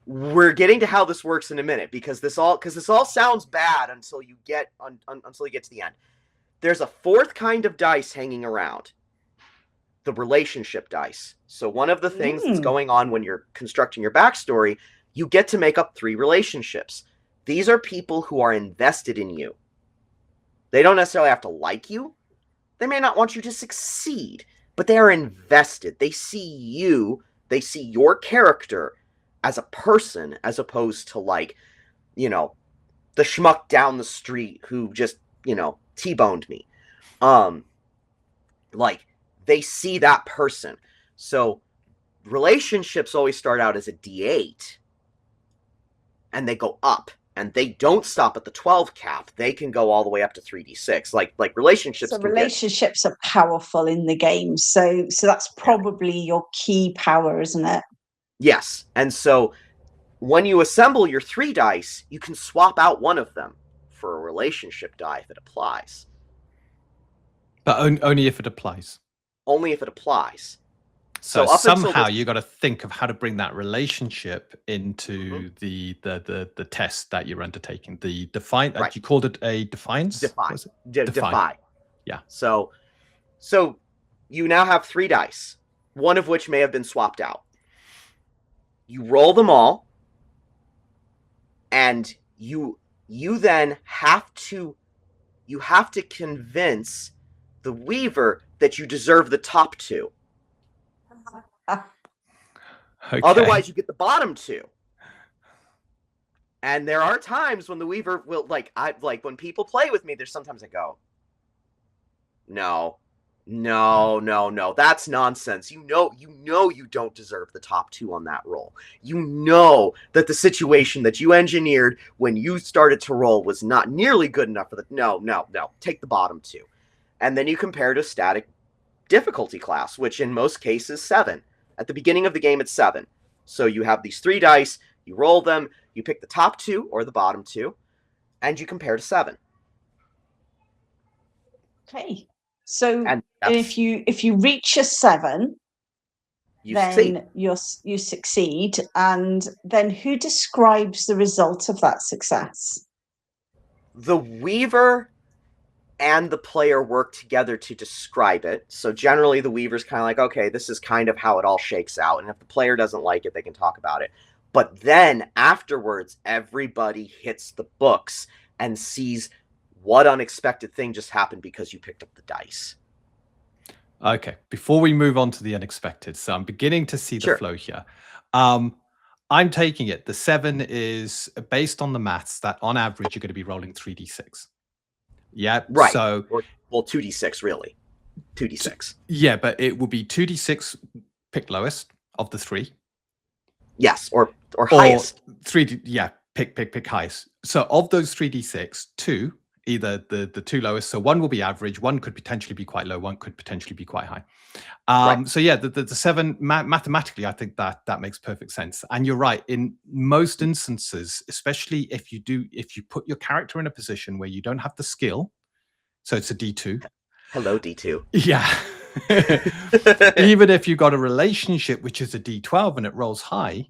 We're getting to how this works in a minute, because this all sounds bad until you get to the end. There's a 4th kind of dice hanging around. The relationship dice. So one of the things that's going on when you're constructing your backstory, you get to make up 3 relationships. These are people who are invested in you. They don't necessarily have to like you. They may not want you to succeed, but they are invested. They see you, they see your character as a person, as opposed to like, you know, the schmuck down the street who just, you know, T-boned me. Like, they see that person. So relationships always start out as a D8, and they go up, and they don't stop at the 12 cap. They can go all the way up to 3d6. Like relationships. So relationships are powerful in the game. So that's probably your key power, isn't it? Yes. And so when you assemble your 3 dice, you can swap out one of them for a relationship die if it applies. But only if it applies. Only if it applies. So somehow you got to think of how to bring that relationship into the test that you're undertaking. The define. Right. You called it a defiance. Defy. Yeah. So you now have 3 dice, one of which may have been swapped out. You roll them all, and you then have to convince the Weaver that you deserve the top 2. Okay. Otherwise, you get the bottom 2. And there are times when the Weaver will, when people play with me, there's sometimes I go, no, that's nonsense. You know you don't deserve the top 2 on that roll. You know that the situation that you engineered when you started to roll was not nearly good enough for the, no, take the bottom 2. And then you compare to static difficulty class, which in most cases 7. At the beginning of the game, it's 7. So you have these 3 dice, you roll them, you pick the top 2 or the bottom 2, and you compare to 7. Okay. So if you reach a 7, then you succeed. And then who describes the result of that success? The Weaver and the player work together to describe it. So generally the Weaver's kind of like, okay, this is kind of how it all shakes out. And if the player doesn't like it, they can talk about it. But then afterwards, everybody hits the books and sees what unexpected thing just happened because you picked up the dice. Okay, before we move on to the unexpected, so I'm beginning to see the flow here. I'm taking it. The 7 is based on the maths that on average you're going to be rolling 3d6. Yeah, right. So, well, 2d6 really. 2d6. Yeah, but it will be 2d6 pick lowest of the 3. Yes, or highest. 3D, yeah, pick highest. So of those 3d6, 2, either the 2 lowest. So 1 will be average. 1 could potentially be quite low. 1 could potentially be quite high. Right. So yeah, the 7 mathematically, I think that makes perfect sense. And you're right. In most instances, especially if you put your character in a position where you don't have the skill, so it's a D2. Hello, D2. Yeah. Even if you got a relationship which is a D12 and it rolls high,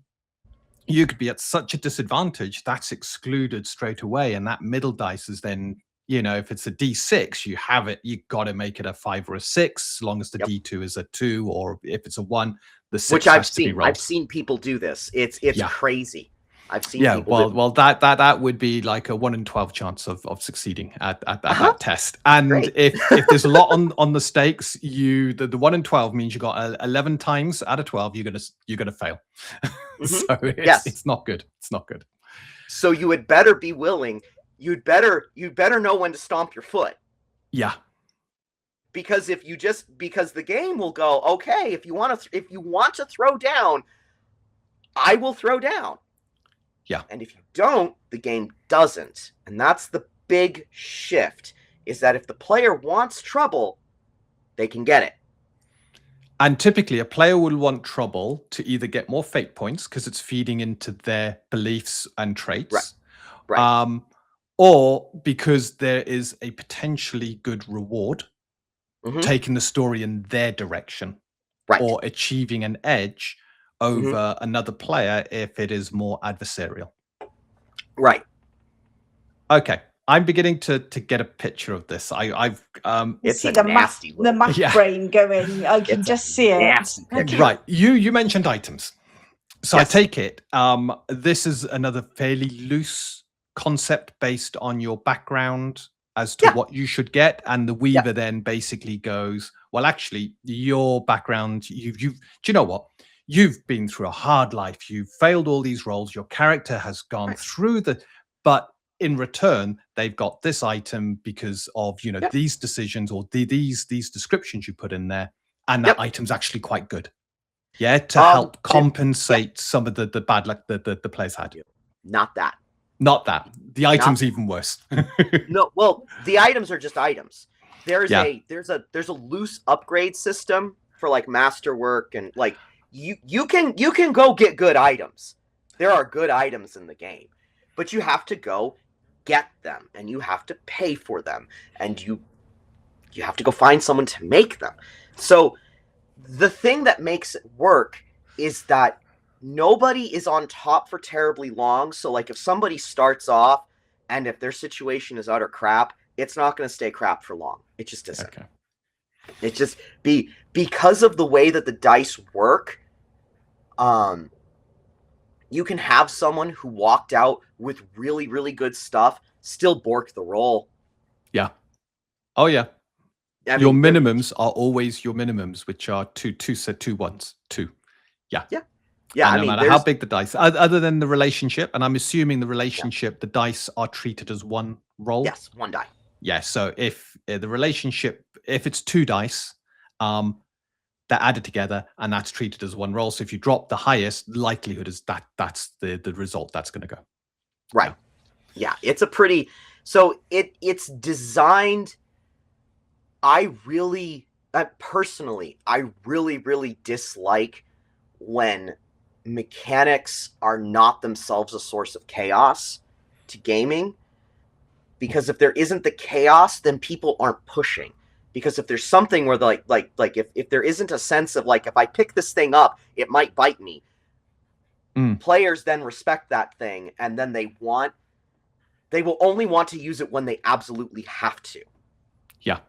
you could be at such a disadvantage that's excluded straight away. And that middle dice is then, you know, if it's a D6, you have it, you got to make it a 5 or a 6, as long as the D2 is a 2, or if it's a 1, the 6 which has to be rolled. I've seen people do this. It's crazy. I've seen people that would be like a 1 in 12 chance of succeeding at that test. And if there's a lot on the stakes, the 1 in 12 means you got 11 times out of 12 you're gonna fail. So it's not good. It's not good. So you had better be willing. You'd better know when to stomp your foot. Yeah. Because because the game will go, okay, if you want to throw down, I will throw down. Yeah. And if you don't, the game doesn't. And that's the big shift, is that if the player wants trouble, they can get it. And typically a player will want trouble to either get more fate points because it's feeding into their beliefs and traits. Right. Or because there is a potentially good reward taking the story in their direction. Right. Or achieving an edge over another player if it is more adversarial. Right. Okay. I'm beginning to get a picture of this. It's see a the nasty math brain going. I can just see it. Right. You mentioned items. So yes. I take it this is another fairly loose concept based on your background as to what you should get, and the Weaver then basically goes, well, actually, your background, do you know what? You've been through a hard life. You've failed all these roles. Your character has gone through but in return, they've got this item because of, these decisions or these descriptions you put in there. And that item's actually quite good. Yeah, to help compensate some of the bad luck that the players had. Not that. Not that. The item's even worse. No, well, the items are just items. There's a loose upgrade system for like masterwork, and like you can go get good items. There are good items in the game, but you have to go get them, and you have to pay for them, and you have to go find someone to make them. So the thing that makes it work is that nobody is on top for terribly long. So like if somebody starts off and if their situation is utter crap, it's not going to stay crap for long. It just isn't. Okay. It's just because of the way that the dice work. You can have someone who walked out with really, really good stuff still bork the roll. Yeah. Oh yeah. Your minimums are always your minimums, which are two ones. Yeah. Yeah. Yeah. And no matter how big the dice, other than the relationship, and I'm assuming the relationship, the dice are treated as one roll. Yes, one die. Yeah. So if the relationship, if it's 2 dice, they're added together and that's treated as one roll. So if you drop the highest, likelihood is that's the result that's going to go. Right. Yeah. It's a pretty. So it's designed. Personally, I really dislike when mechanics are not themselves a source of chaos to gaming, because if there isn't the chaos, then people aren't pushing. Because if there's something where if there isn't a sense of like, if I pick this thing up, it might bite me. Players then respect that thing, and then they will only want to use it when they absolutely have to. Yeah.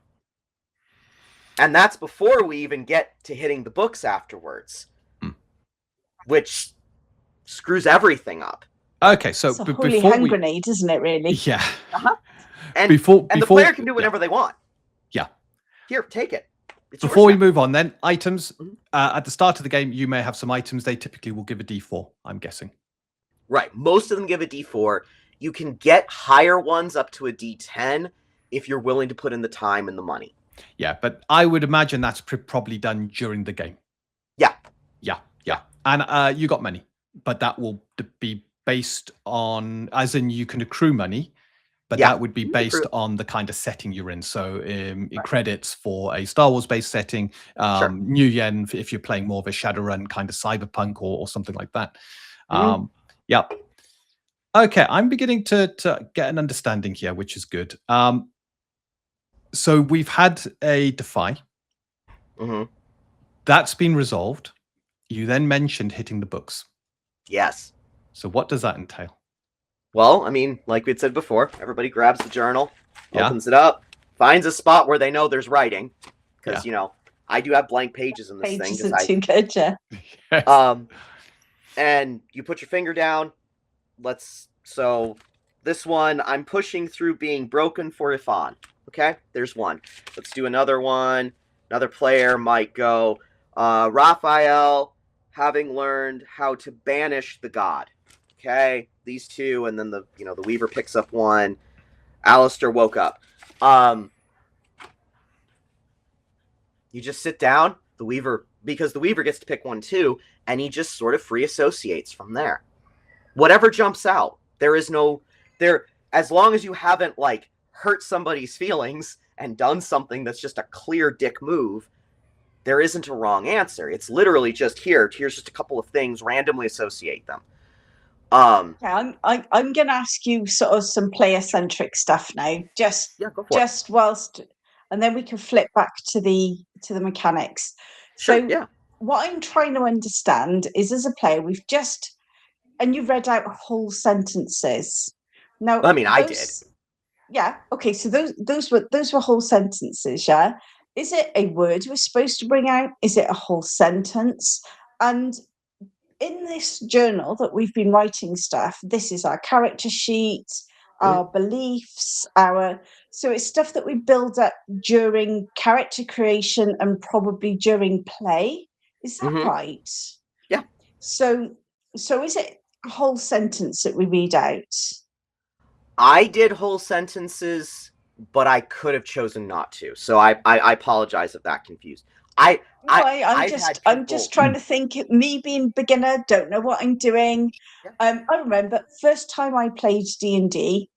And that's before we even get to hitting the books afterwards, which screws everything up. Okay, so it's a holy hand grenade, isn't it? Really? Yeah. And the player can do whatever they want. Yeah. Here, take it. Before we move on, then items at the start of the game, you may have some items. They typically will give a D4. I'm guessing. Right. Most of them give a D4. You can get higher ones up to a D10 if you're willing to put in the time and the money. Yeah, but I would imagine that's probably done during the game. Yeah. And you got money, but that will be based on, as in you can accrue money, but that would be based on the kind of setting you're in. So credits for a Star Wars based setting, New Yen if you're playing more of a Shadowrun kind of cyberpunk or something like that. Yeah. Okay, I'm beginning to get an understanding here, which is good. So we've had a defy. That's been resolved. You then mentioned hitting the books. Yes. So what does that entail? Well, I mean, like we had said before, everybody grabs the journal, opens it up, finds a spot where they know there's writing. Because, I do have blank pages in this thing. Pages are too good, yeah. Yes. And you put your finger down. So this one, I'm pushing through being broken for Ifan. Okay, there's one. Let's do another one. Another player might go, Raphael, having learned how to banish the god. Okay, these two, and then the Weaver picks up one. Alistair woke up. You just sit down, because the Weaver gets to pick one too, and he just sort of free associates from there. Whatever jumps out, as long as you haven't hurt somebody's feelings and done something that's just a clear dick move, there isn't a wrong answer. It's literally just here's just a couple of things, randomly associate them. I'm going to ask you sort of some player-centric stuff now, whilst, and then we can flip back to the mechanics. Sure, yeah. What I'm trying to understand is, as a player, and you've read out whole sentences. Now, I mean, I did. Yeah. Okay. So those were whole sentences. Yeah. Is it a word we're supposed to bring out? Is it a whole sentence? And in this journal that we've been writing stuff, this is our character sheet. our beliefs, so it's stuff that we build up during character creation and probably during play. Is that right? Yeah. So is it a whole sentence that we read out? I did whole sentences, but I could have chosen not to. So I apologize if that confused. I'm just trying to think. Me being beginner, don't know what I'm doing. Yeah. I remember first time I played D&D.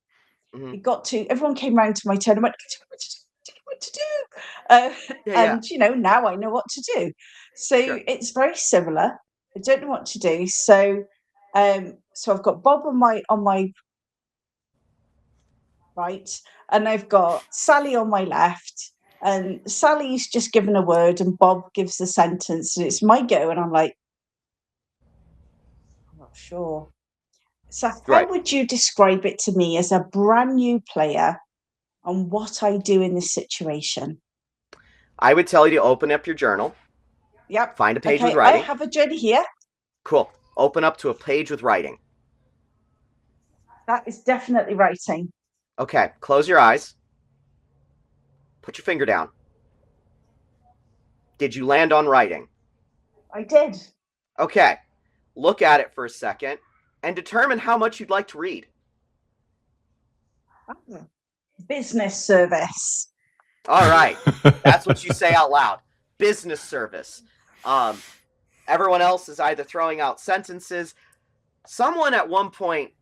It got to everyone came round to my turn and went, "What to do?" And now I know what to do. So it's very similar. I don't know what to do. So I've got Bob on my right, and I've got Sally on my left. And Sally's just given a word and Bob gives a sentence and it's my go. And I'm like, I'm not sure. So how would you describe it to me as a brand new player and what I do in this situation? I would tell you to open up your journal. Yep. Find a page with writing. I have a journal here. Cool. Open up to a page with writing. That is definitely writing. Okay. Close your eyes. Put your finger down. Did you land on writing? I did. Okay. Look at it for a second and determine how much you'd like to read. Business service. All right. That's what you say out loud. Business service. Everyone else is either throwing out sentences. Someone at one point,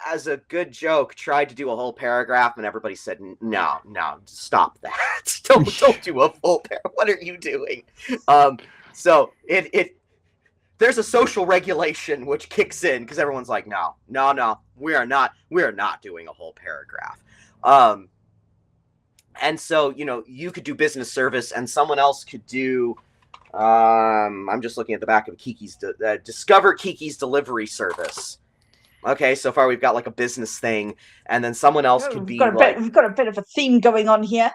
as a good joke, tried to do a whole paragraph, and everybody said, "No, stop that! don't do a full paragraph. What are you doing?" So there's a social regulation which kicks in because everyone's like, "No, we are not doing a whole paragraph." And so you could do business service, and someone else could do. I'm just looking at the back of Kiki's discover Kiki's delivery service. Okay, so far we've got like a business thing, and then someone else could be like... We've got a bit of a theme going on here.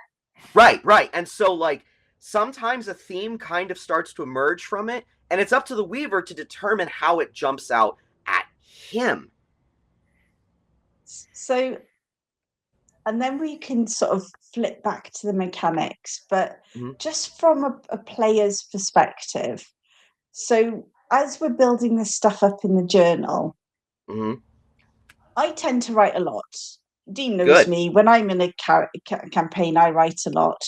Right. And so like sometimes a theme kind of starts to emerge from it, and it's up to the Weaver to determine how it jumps out at him. So, and then we can sort of flip back to the mechanics, but just from a player's perspective. So as we're building this stuff up in the journal, I tend to write a lot. Dean knows me. When I'm in a campaign, I write a lot.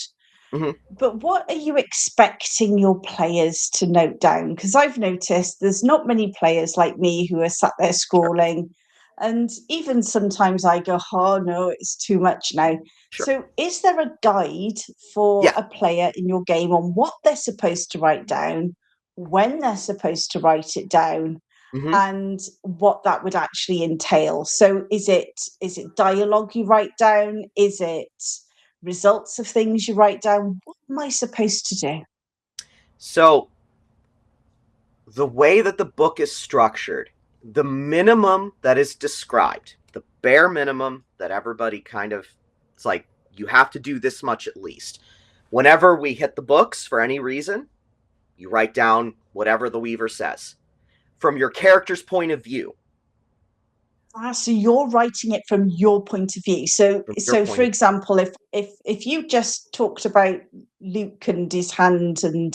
But what are you expecting your players to note down? Because I've noticed there's not many players like me who are sat there scrolling. And even sometimes I go, oh, no, it's too much now. So is there a guide for a player in your game on what they're supposed to write down, when they're supposed to write it down, and what that would actually entail? So is it dialogue you write down? Is it results of things you write down? What am I supposed to do? So the way that the book is structured, the minimum that is described, the bare minimum that everybody kind of, it's like, you have to do this much at least. Whenever we hit the books for any reason, you write down whatever the Weaver says from your character's point of view. So you're writing it from your point of view. So for example, if you just talked about Luke and his hand and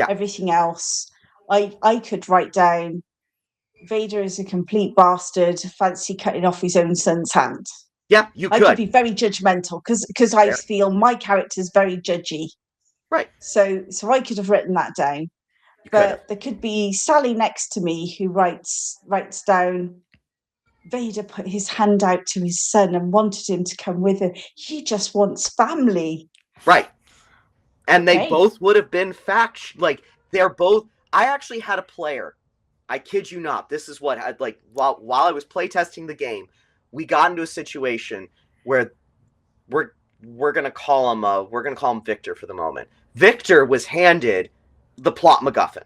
everything else, I could write down Vader is a complete bastard, fancy cutting off his own son's hand. Yeah, you could. I could be very judgmental because I feel my character's very judgy. Right. So I could have written that down. But there could be Sally next to me who writes down, Vader put his hand out to his son and wanted him to come with him. He just wants family. Right. And they both would have been like, they're both... I actually had a player, I kid you not, this is what had, like, while I was playtesting the game, we got into a situation where we're gonna call him Victor for the moment. Victor was handed the plot MacGuffin.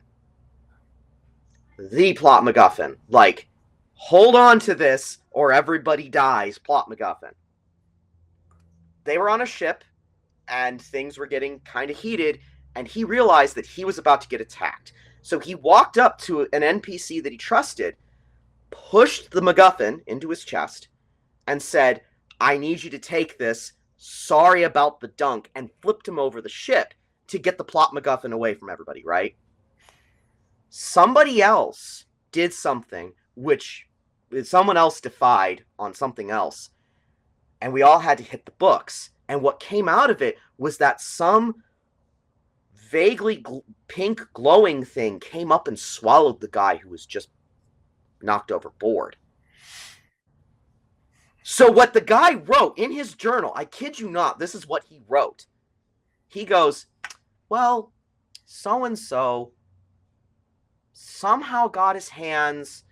The plot MacGuffin. Like, hold on to this or everybody dies plot MacGuffin. They were on a ship and things were getting kind of heated, and he realized that he was about to get attacked. So he walked up to an NPC that he trusted, pushed the MacGuffin into his chest, and said, I need you to take this. Sorry about the dunk, and flipped him over the ship to get the plot MacGuffin away from everybody, right? Somebody else did something which someone else defied on something else, and we all had to hit the books. And what came out of it was that some vaguely pink glowing thing came up and swallowed the guy who was just knocked overboard. So what the guy wrote in his journal, I kid you not, this is what he wrote. He goes, well, so-and-so somehow got his hands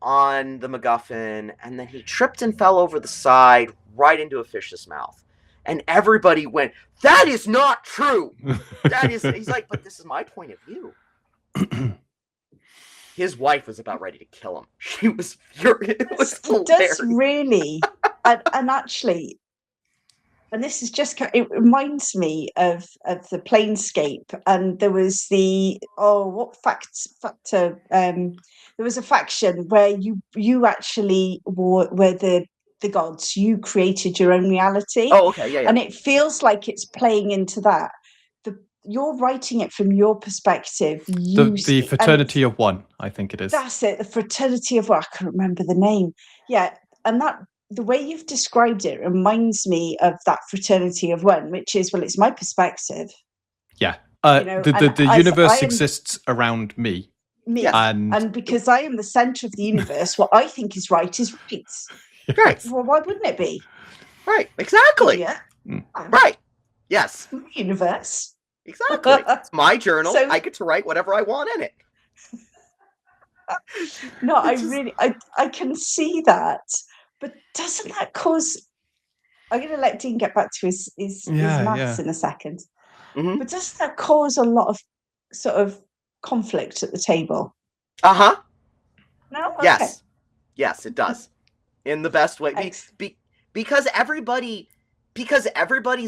on the MacGuffin, and then he tripped and fell over the side right into a fish's mouth. And everybody went, that is not true. He's like, but this is my point of view. His wife was about ready to kill him. She was furious. It does really. and actually, and this is just, it reminds me of the Planescape. And there was there was a faction where you actually were the gods. You created your own reality. Oh, okay, yeah. And it feels like it's playing into that. You're writing it from your perspective. The Fraternity of One, I think it is. That's it, the Fraternity of One. I can't remember the name. Yeah, and the way you've described it reminds me of that Fraternity of One, which is, well, it's my perspective. Yeah, the universe exists around me. And because I am the center of the universe, what I think is right is right. Right. Well, why wouldn't it be? Right, exactly. Yeah. Right. Yes. Universe. Exactly. It's my journal. I get to write whatever I want in it. No, I can see that. But doesn't that cause... I'm going to let Dean get back to his maths in a second. Mm-hmm. But doesn't that cause a lot of sort of conflict at the table? Uh-huh. No? Okay. Yes. Yes, it does. In the best way. Because everybody's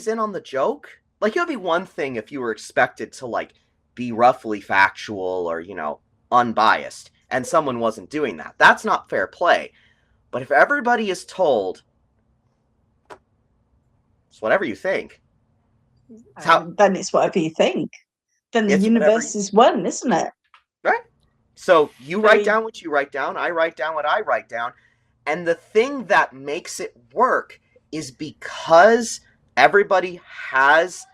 in on the joke. Like, it would be one thing if you were expected to, like, be roughly factual or, unbiased, and someone wasn't doing that. That's not fair play. But if everybody is told, it's whatever you think. Then it's whatever you think. Then the universe is one, isn't it? Right. So you write down what you write down, I write down what I write down. And the thing that makes it work is because everybody has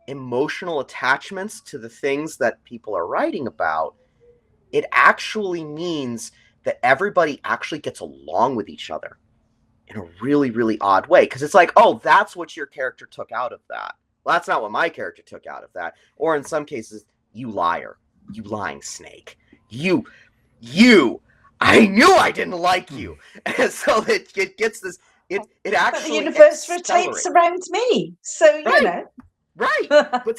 emotional attachments to the things that people are writing about, it actually means that everybody actually gets along with each other in a really, really odd way. Because it's like, oh, that's what your character took out of that. Well, that's not what my character took out of that. Or in some cases, you liar. You lying snake. You, I knew I didn't like you. And so it gets this... It actually... But the universe rotates around me. So, you know. Right. But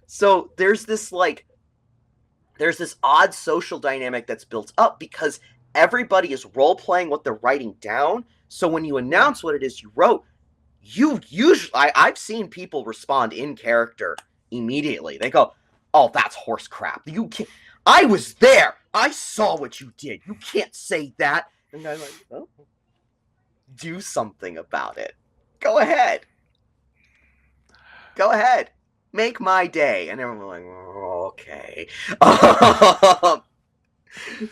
so there's this odd social dynamic that's built up because everybody is role-playing what they're writing down. So when you announce what it is you wrote, I've seen people respond in character immediately. They go, oh, that's horse crap. You can't... I was there. I saw what you did. You can't say that. And I'm like, oh, do something about it. Go ahead. Make my day. And everyone's like, oh, okay.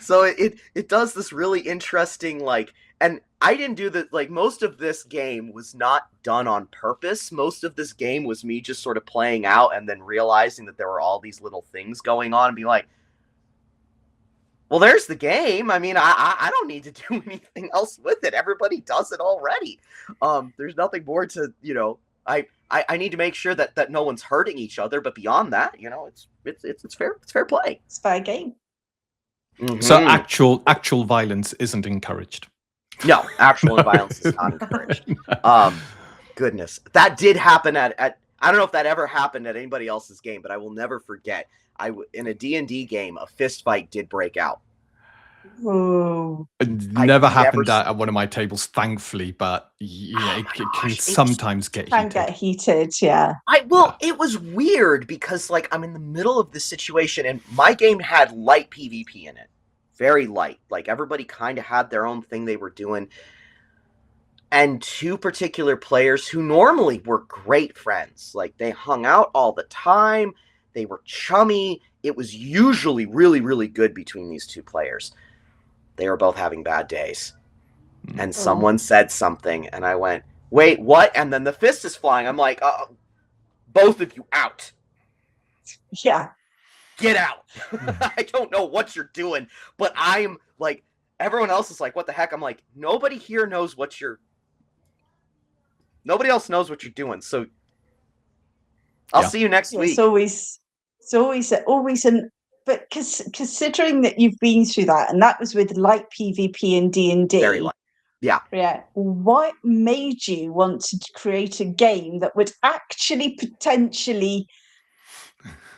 So it does this really interesting, and I didn't do that, most of this game was not done on purpose. Most of this game was me just sort of playing out and then realizing that there were all these little things going on and being like, well, there's the game. I mean, I don't need to do anything else with it. Everybody does it already. There's nothing more to, I need to make sure that no one's hurting each other, but beyond that, it's fair play. It's fair game. Mm-hmm. So actual violence isn't encouraged. No, actual violence is not encouraged. Goodness, that did happen at I don't know if that ever happened at anybody else's game, but I will never forget. In a D&D game, a fist fight did break out. Oh. It never happened at one of my tables, thankfully, but it can sometimes get heated. Yeah. It was weird because I'm in the middle of this situation and my game had light PvP in it. Very light. Everybody kind of had their own thing they were doing. and two particular players who normally were great friends. Like, they hung out all the time. They were chummy. It was usually really, really good between these two players. They were both having bad days. And someone said something, and I went, wait, what? And then the fist is flying. I'm like, both of you out. Yeah. Get out. I don't know what you're doing, but I'm like, everyone else is like, what the heck? I'm like, nobody here knows what you're... Nobody else knows what you're doing, so I'll see you next week. It's always an... But considering that you've been through that, and that was with light PvP and D&D... Very light. Yeah. Yeah. What made you want to create a game that would actually potentially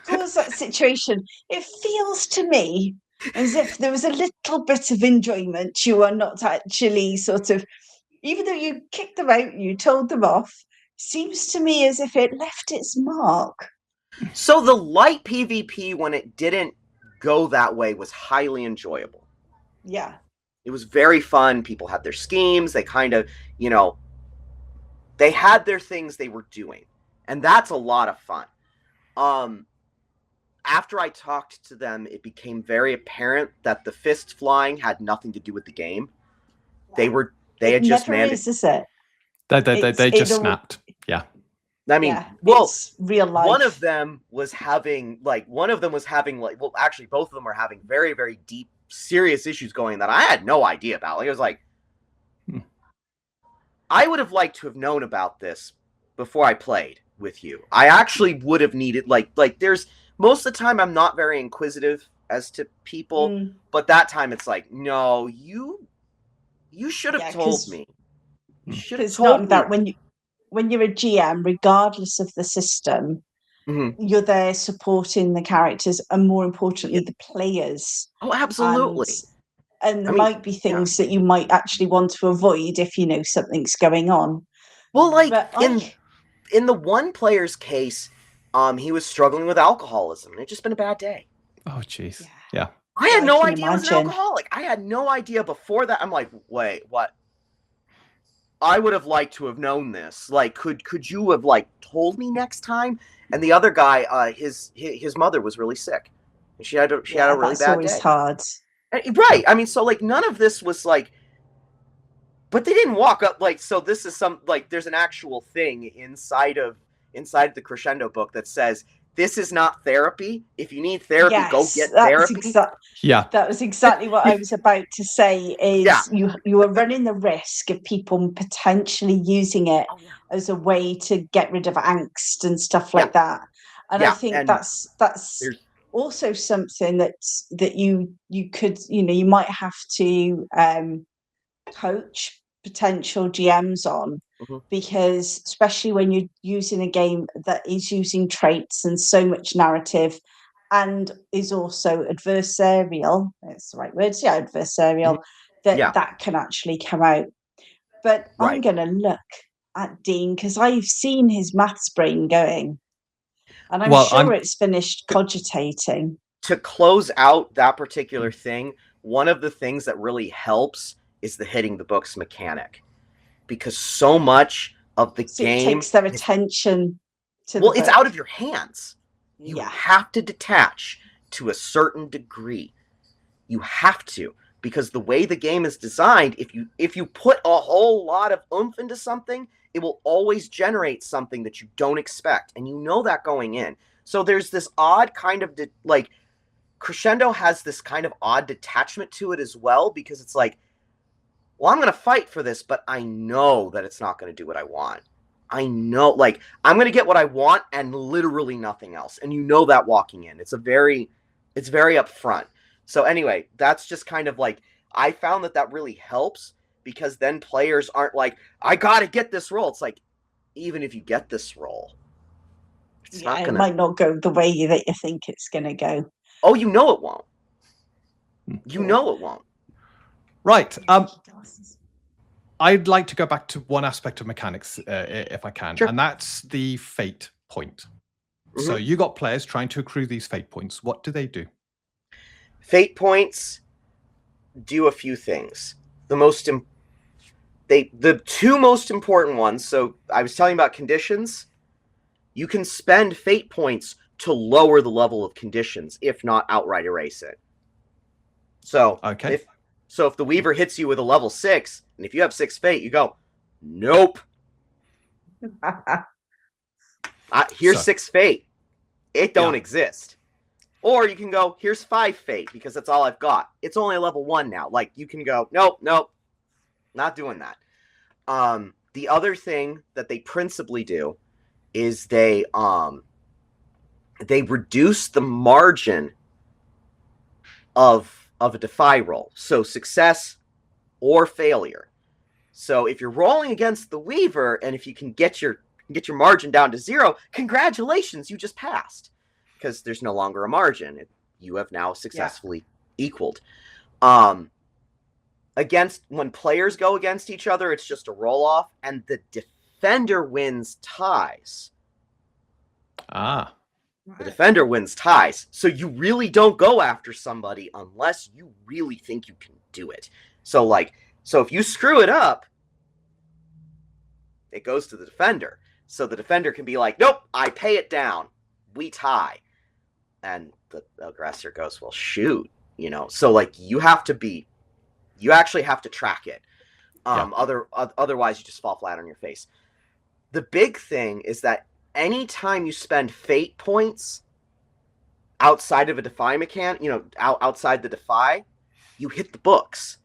cause that situation? It feels to me as if there was a little bit of enjoyment. You are not actually sort of, even though you kicked them out, you told them off, seems to me as if it left its mark. So the light PvP, when it didn't go that way, was highly enjoyable. Yeah. It was very fun. People had their schemes. They kind of, they had their things they were doing. And that's a lot of fun. After I talked to them, it became very apparent that the fist flying had nothing to do with the game. They had just managed. They just snapped. Yeah. I mean, it's real life. One of them was having well, actually both of them were having very, very deep, serious issues going that I had no idea about. Like, it was like, I would have liked to have known about this before I played with you. I actually would have needed, like there's, most of the time I'm not very inquisitive as to people, but that time it's like, no, you should have told me. You should have told me. That when you're a GM, regardless of the system, you're there supporting the characters and, more importantly, the players. Oh, absolutely. And there might be things that you might actually want to avoid if you know something's going on. Well, like in the one player's case, he was struggling with alcoholism, and it's just been a bad day. Oh, jeez. Yeah. I had no idea he was an alcoholic. I had no idea before that. I'm like, wait, what? I would have liked to have known this. Like, could you have told me next time? And the other guy, his mother was really sick. And she had a really bad day. Always hard. And, right. I mean, so none of this was but they didn't walk up so this is there's an actual thing inside the Crescendo book that says, this is not therapy. If you need therapy, go get therapy. That was exactly what I was about to say, is you are running the risk of people potentially using it as a way to get rid of angst and stuff like that. And I think that's also something that you could, you might have to coach potential GMs on, because especially when you're using a game that is using traits and so much narrative and is also adversarial, that's the right words, adversarial, that can actually come out. But I'm going to look at Dean, because I've seen his maths brain going, and I'm sure it's finished cogitating. To close out that particular thing, one of the things that really helps is the hitting the books mechanic, because so much of the game takes their attention to it's out of your hands. You have to detach to a certain degree. You have to, because the way the game is designed, if you put a whole lot of oomph into something, it will always generate something that you don't expect, and you know that going in. So there's this odd kind of Crescendo has this kind of odd detachment to it as well, because it's like, well, I'm going to fight for this, but I know that it's not going to do what I want. I know, I'm going to get what I want and literally nothing else. And you know that walking in. It's very upfront. So anyway, that's just kind of I found that really helps, because then players aren't like, I got to get this roll. It's like, even if you get this roll, it's not going to... It might not go the way that you think it's going to go. Oh, you know it won't. You know it won't. Right. I'd like to go back to one aspect of mechanics, if I can, and that's the fate point. So you got players trying to accrue these fate points. What do they do? Fate points do a few things. the two most important ones. So I was telling you about conditions. You can spend fate points to lower the level of conditions, if not outright erase it. So if the Weaver hits you with a level 6, and if you have 6 fate, you go, nope. Here's 6 fate. It don't exist. Or you can go, here's 5 fate, because that's all I've got. It's only a level 1 now. Like, you can go, nope, not doing that. The other thing that they principally do is they reduce the margin of a defy roll. So success or failure. So if you're rolling against the Weaver, and if you can get your margin down to 0, congratulations, you just passed. Because there's no longer a margin. You have now successfully equaled. When players go against each other, it's just a roll-off, and the defender wins ties. The defender wins ties. So you really don't go after somebody unless you really think you can do it. So if you screw it up, it goes to the defender. So the defender can be like, nope, I pay it down. We tie. And the aggressor goes, well, shoot. So you actually have to track it. Otherwise you just fall flat on your face. The big thing is that anytime you spend fate points outside of a defy mechanic, outside the defy, you hit the books.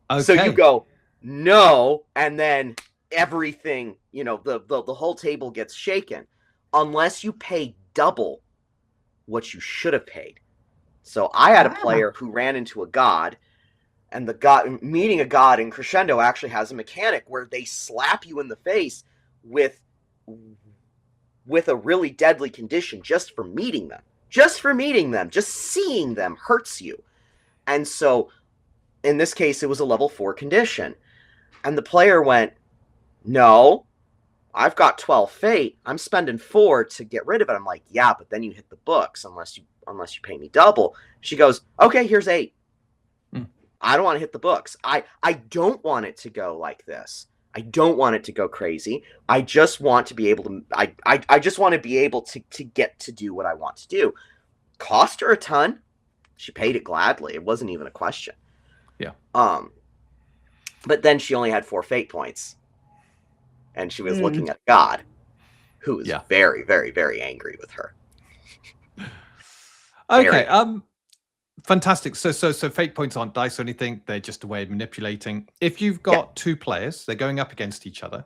Okay. So you go, no, and then everything, the whole table gets shaken unless you pay double what you should have paid. So I had a player who ran into a god, and meeting a god in Crescendo actually has a mechanic where they slap you in the face with a really deadly condition just for meeting them. Just seeing them hurts you. And so in this case, it was a level 4 condition. And the player went, no, I've got 12 fate. I'm spending 4 to get rid of it. I'm like, yeah, but then you hit the books unless you pay me double. She goes, okay, here's 8. I don't want to hit the books. I don't want it to go like this. I don't want it to go crazy. I just want to be able to I just want to be able to get to do what I want to do. Cost her a ton. She paid it gladly. It wasn't even a question. Yeah. But then she only had 4 fate points. And she was looking at God, who was very, very, very angry with her. Okay. Fantastic. So fate points aren't dice or anything. They're just a way of manipulating. If you've got 2 players, they're going up against each other.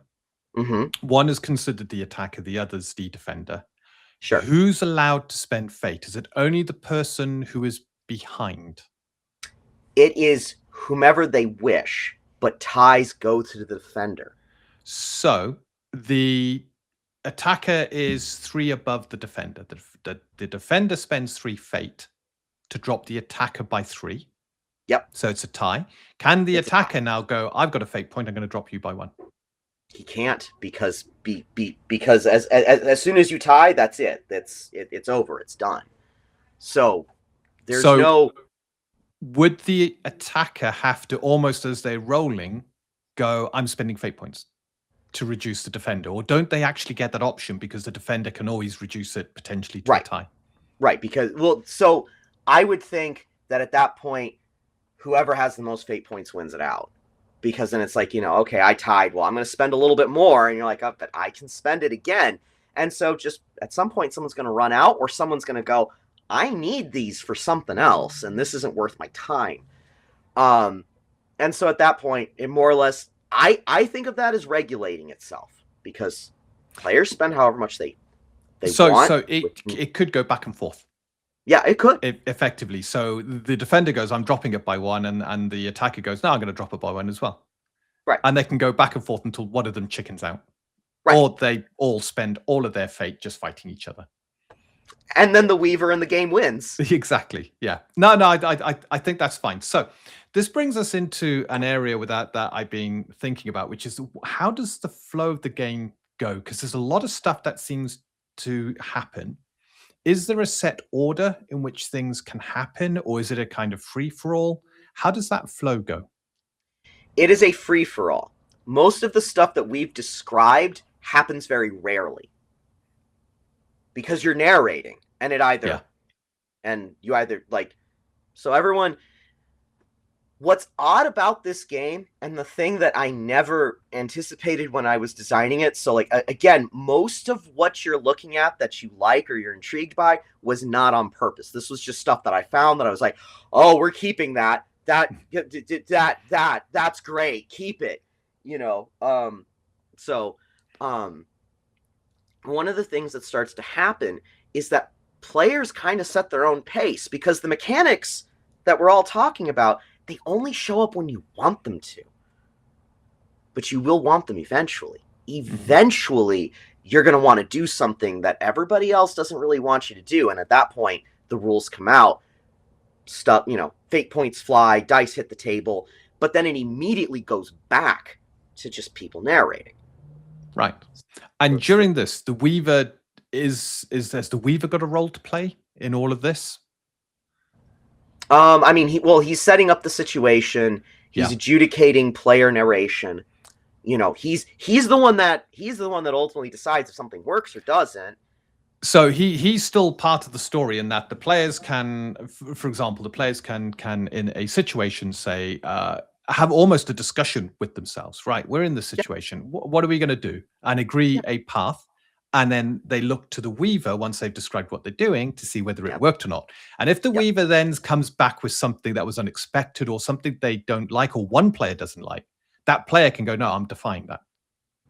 One is considered the attacker, the other's the defender. Sure. Who's allowed to spend fate? Is it only the person who is behind? It is whomever they wish, but ties go to the defender. So the attacker is 3 above the defender. The defender spends 3 fate to drop the attacker by 3. Yep. So it's a tie. Can the attacker now go, I've got a fate point, I'm going to drop you by 1? He can't, because as soon as you tie, that's it. It's over. It's done. So there's no. Would the attacker have to, almost as they're rolling, go, I'm spending fate points to reduce the defender? Or don't they actually get that option because the defender can always reduce it potentially to a tie? Right. Because, so I would think that at that point, whoever has the most fate points wins it out. Because then it's like, okay, I tied. Well, I'm going to spend a little bit more. And you're like, oh, but I can spend it again. And so just at some point, someone's going to run out, or someone's going to go, I need these for something else, and this isn't worth my time. And so at that point, it more or less, I think of that as regulating itself, because players spend however much they want. So it could go back and forth. Yeah, it could. Effectively. So the defender goes, I'm dropping it by 1, and the attacker goes, no, I'm going to drop it by 1 as well. Right. And they can go back and forth until one of them chickens out. Right. Or they all spend all of their fate just fighting each other. And then the Weaver in the game wins. Exactly. Yeah. No, I think that's fine. So this brings us into an area that I've been thinking about, which is, how does the flow of the game go? Because there's a lot of stuff that seems to happen. Is there a set order in which things can happen, or is it a kind of free-for-all? How does that flow go? It is a free-for-all. Most of the stuff that we've described happens very rarely. Because you're narrating, and it either... Yeah. And you either, like... So everyone... What's odd about this game, and the thing that I never anticipated when I was designing it, so, like, again, most of what you're looking at that you like or you're intrigued by was not on purpose. This was just stuff that I found that I was like, oh, we're keeping that. That's great. Keep it. You know, one of the things that starts to happen is that players kind of set their own pace, because the mechanics that we're all talking about, they only show up when you want them to. But you will want them eventually. Eventually, you're going to want to do something that everybody else doesn't really want you to do. And at that point, the rules come out. Stuff, you know, fate points fly, dice hit the table. But then it immediately goes back to just people narrating. Right. And during this, the Weaver has the Weaver got a role to play in all of this? I mean, he's setting up the situation. He's adjudicating player narration. You know, he's the one that ultimately decides if something works or doesn't. So he's still part of the story in that the players can, for example, the players can in a situation say have almost a discussion with themselves. Right, we're in this situation. What are we going to do? And agree a path. And then they look to the Weaver once they've described what they're doing to see whether it worked or not. And if the Weaver then comes back with something that was unexpected or something they don't like or one player doesn't like, that player can go, no, I'm defying that.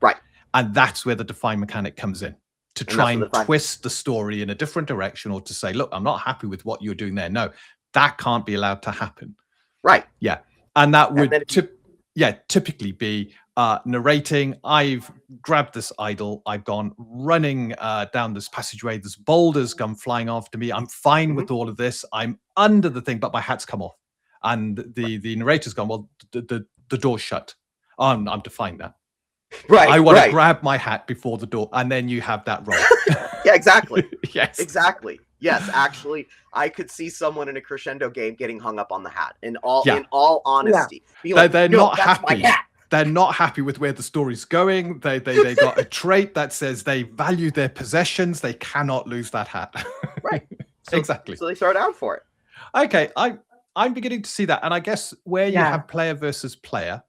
Right. And that's where the defy mechanic comes in, to try and twist the story in a different direction, or to say, look, I'm not happy with what you're doing there. No, that can't be allowed to happen. Right. Yeah. And that would typically be narrating. I've grabbed this idol. I've gone running down this passageway. There's boulders come flying after me. I'm fine with all of this. I'm under the thing, but my hat's come off. And the narrator's gone, well, the door's shut. I'm defying that. Right. I want to grab my hat before the door. And then you have that roll. Yeah, exactly. Yes. Exactly. Yes, actually, I could see someone in a Crescendo game getting hung up on the hat. In all honesty, they're not happy. They're not happy with where the story's going. They got a trait that says they value their possessions. They cannot lose that hat. Right. Exactly. So they throw down for it. Okay, I'm beginning to see that, and I guess where you have player versus player,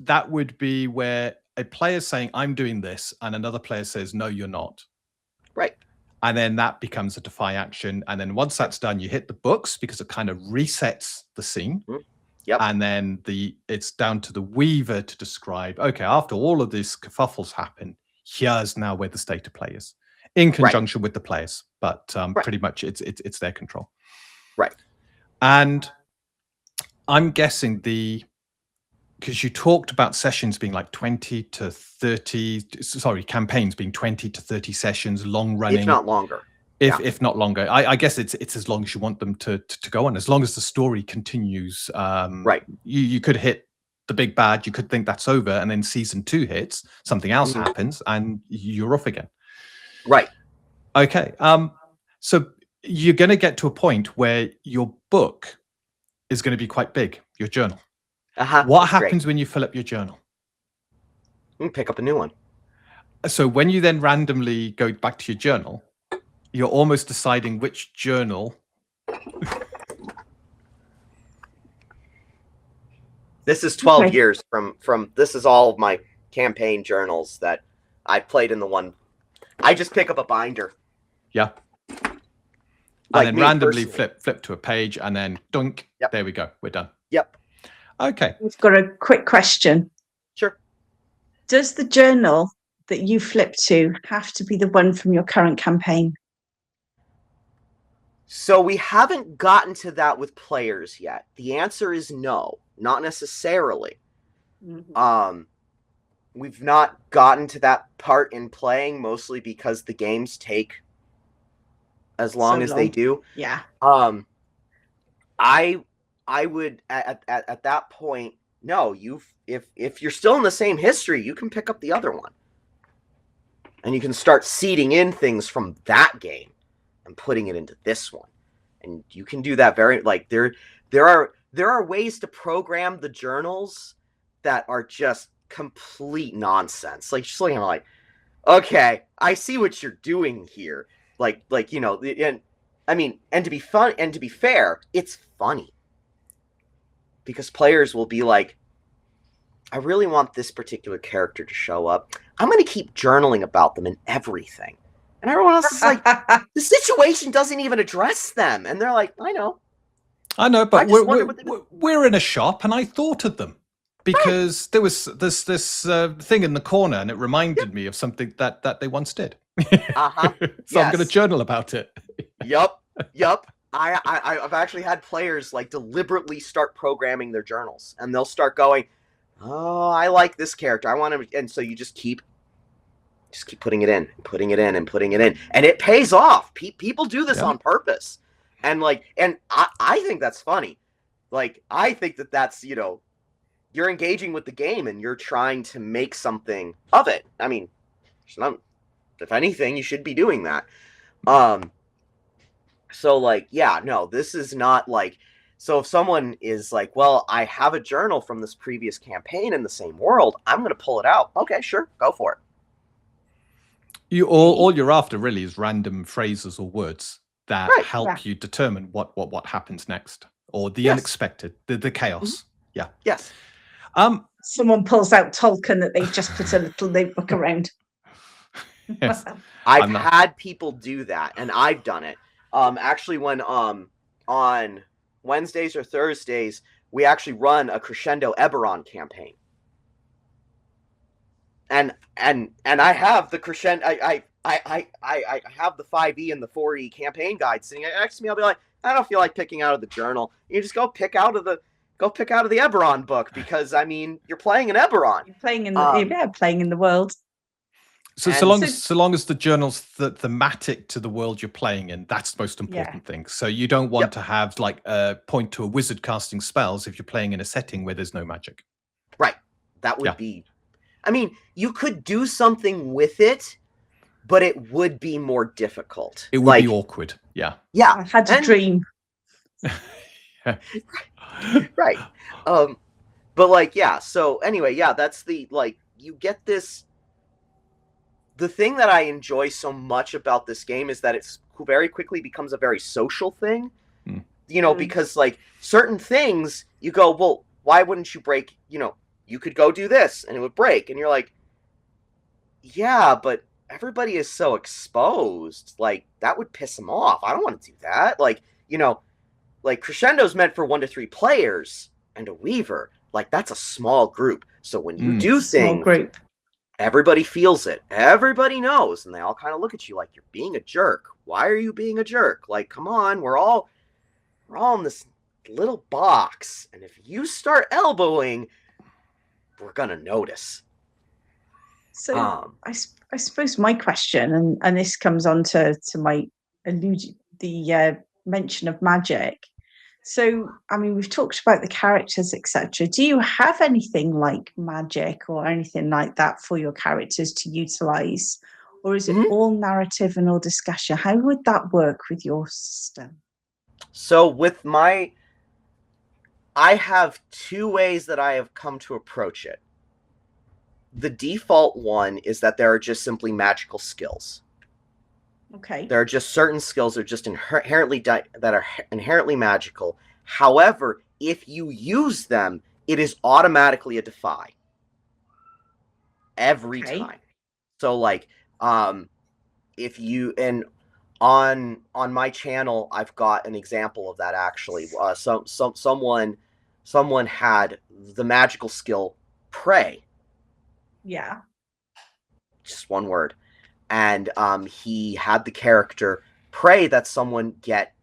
that would be where a player's saying, "I'm doing this," and another player says, "No, you're not." Right. And then that becomes a defy action. And then once that's done, you hit the books because it kind of resets the scene. Yep. And then it's down to the Weaver to describe, okay, after all of these kerfuffles happen, here's now where the state of play is, in conjunction with the players. But pretty much it's their control. Right. And I'm guessing because you talked about sessions being like 20 to 30, campaigns being 20 to 30 sessions, long running. If not longer. If not longer. I guess it's as long as you want them to go on, as long as the story continues. Right. You could hit the big bad, you could think that's over, and then season 2 hits, something else happens, and you're off again. Right. Okay. So you're going to get to a point where your book is going to be quite big, your journal. What happens when you fill up your journal? You pick up a new one. So when you then randomly go back to your journal, you're almost deciding which journal. This is 12 years from this is all of my campaign journals that I played in the one. I just pick up a binder. Yeah. And then randomly flip to a page, and then dunk. Yep. There we go. We're done. Yep. Okay. We've got a quick question. Sure. Does the journal that you flip to have to be the one from your current campaign? So we haven't gotten to that with players yet. The answer is no, not necessarily. We've not gotten to that part in playing, mostly because the games take as long as they do. Yeah. I would at that point, no, if you're still in the same history, you can pick up the other one. And you can start seeding in things from that game and putting it into this one. And you can do that there there are ways to program the journals that are just complete nonsense. Like, just looking at like, okay, I see what you're doing here. Like, you know, and I mean, and to be fair, it's funny. Because players will be like, I really want this particular character to show up. I'm going to keep journaling about them and everything. And everyone else is like, the situation doesn't even address them. And they're like, I know, but we're in a shop, and I thought of them because there was this thing in the corner, and it reminded me of something that they once did. So I'm going to journal about it. Yup. I've actually had players like deliberately start programming their journals, and they'll start going, oh, I like this character. I want him. And so you just keep putting it in, and it pays off. People do this on purpose. And I think that's funny. Like, I think that's, you know, you're engaging with the game and you're trying to make something of it. I mean, if anything, you should be doing that. So, like, yeah, no, this is not like, so if someone is like, well, I have a journal from this previous campaign in the same world, I'm going to pull it out. Okay, sure, go for it. All you're after really is random phrases or words that help you determine what happens next, or the unexpected, the chaos. Yeah. Yes. Someone pulls out Tolkien that they've just put a little notebook around. Yes. I've had people do that, and I've done it. Actually, when on Wednesdays or Thursdays, we actually run a Crescendo Eberron campaign, and I have the Crescendo. I have the 5e and the 4e campaign guide sitting next to me. I'll be like, I don't feel like picking out of the journal. You just go pick out of the Eberron book, because I mean, you're playing an Eberron. You're playing in the world. So long as the journal's thematic to the world you're playing in, that's the most important thing. So you don't want to have like a point to a wizard casting spells if you're playing in a setting where there's no magic. Right. That would be. I mean, you could do something with it, but it would be more difficult. It would be awkward. Yeah. Yeah. I had a dream. Right. But like, yeah. So anyway, yeah, that's the, like, you get this. The thing that I enjoy so much about this game is that it's very quickly becomes a very social thing, you know, because like certain things you go, well, why wouldn't you break? You know, you could go do this and it would break. And you're like, yeah, but everybody is so exposed. Like, that would piss them off. I don't want to do that. Like, you know, like Crescendo's meant for 1 to 3 players, and a Weaver, like, that's a small group. So when you do things, everybody feels it. Everybody knows. And they all kind of look at you like, you're being a jerk. Why are you being a jerk? Like, come on, we're all in this little box. And if you start elbowing, we're going to notice. So I suppose my question, and this comes on to my mention of magic. So, I mean, we've talked about the characters, etc. Do you have anything like magic or anything like that for your characters to utilize? Or is it all narrative and all discussion? How would that work with your system? So I have 2 ways that I have come to approach it. The default one is that there are just simply magical skills. Okay. There are just certain skills that are just inherently magical. However, if you use them, it is automatically a defy. Every time. So like, if you, and on my channel, I've got an example of that actually. Someone had the magical skill pray. Yeah. Just one word. And he had the character pray that someone get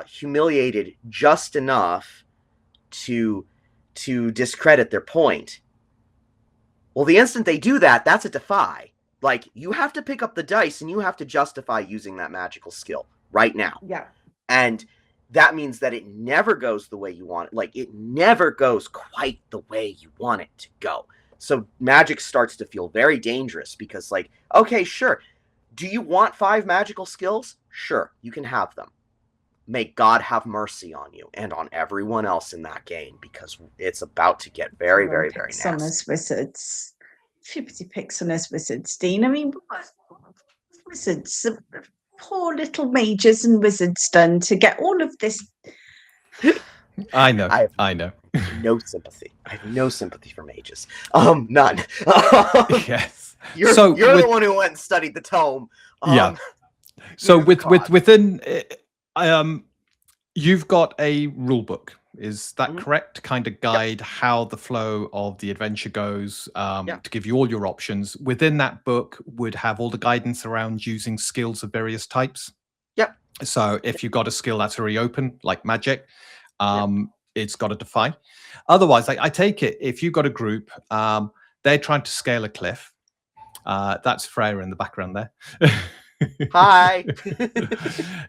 humiliated just enough to discredit their point. Well, the instant they do that, that's a defy. Like, you have to pick up the dice and you have to justify using that magical skill right now. Yeah. And that means that it never goes the way you want it. Like, it never goes quite the way you want it to go. So magic starts to feel very dangerous because, like, okay, sure. Do you want 5 magical skills? Sure, you can have them. may God have mercy on you and on everyone else in that game, because it's about to get very, very, very nasty. On us wizards. Everybody picks on us wizards, Dean. I mean, wizards, poor little mages and wizards done to get all of this. I know. I know. No sympathy. I have no sympathy for mages. None. Yes. You're the one who went and studied the tome. Yeah. So within, you've got a rule book. Is that correct? Kind of guide how the flow of the adventure goes, to give you all your options. Within that book would have all the guidance around using skills of various types. Yep. So if you've got a skill that's already open, like magic, it's got a defy. Otherwise, I take it if you've got a group, they're trying to scale a cliff. That's Freya in the background there. Hi.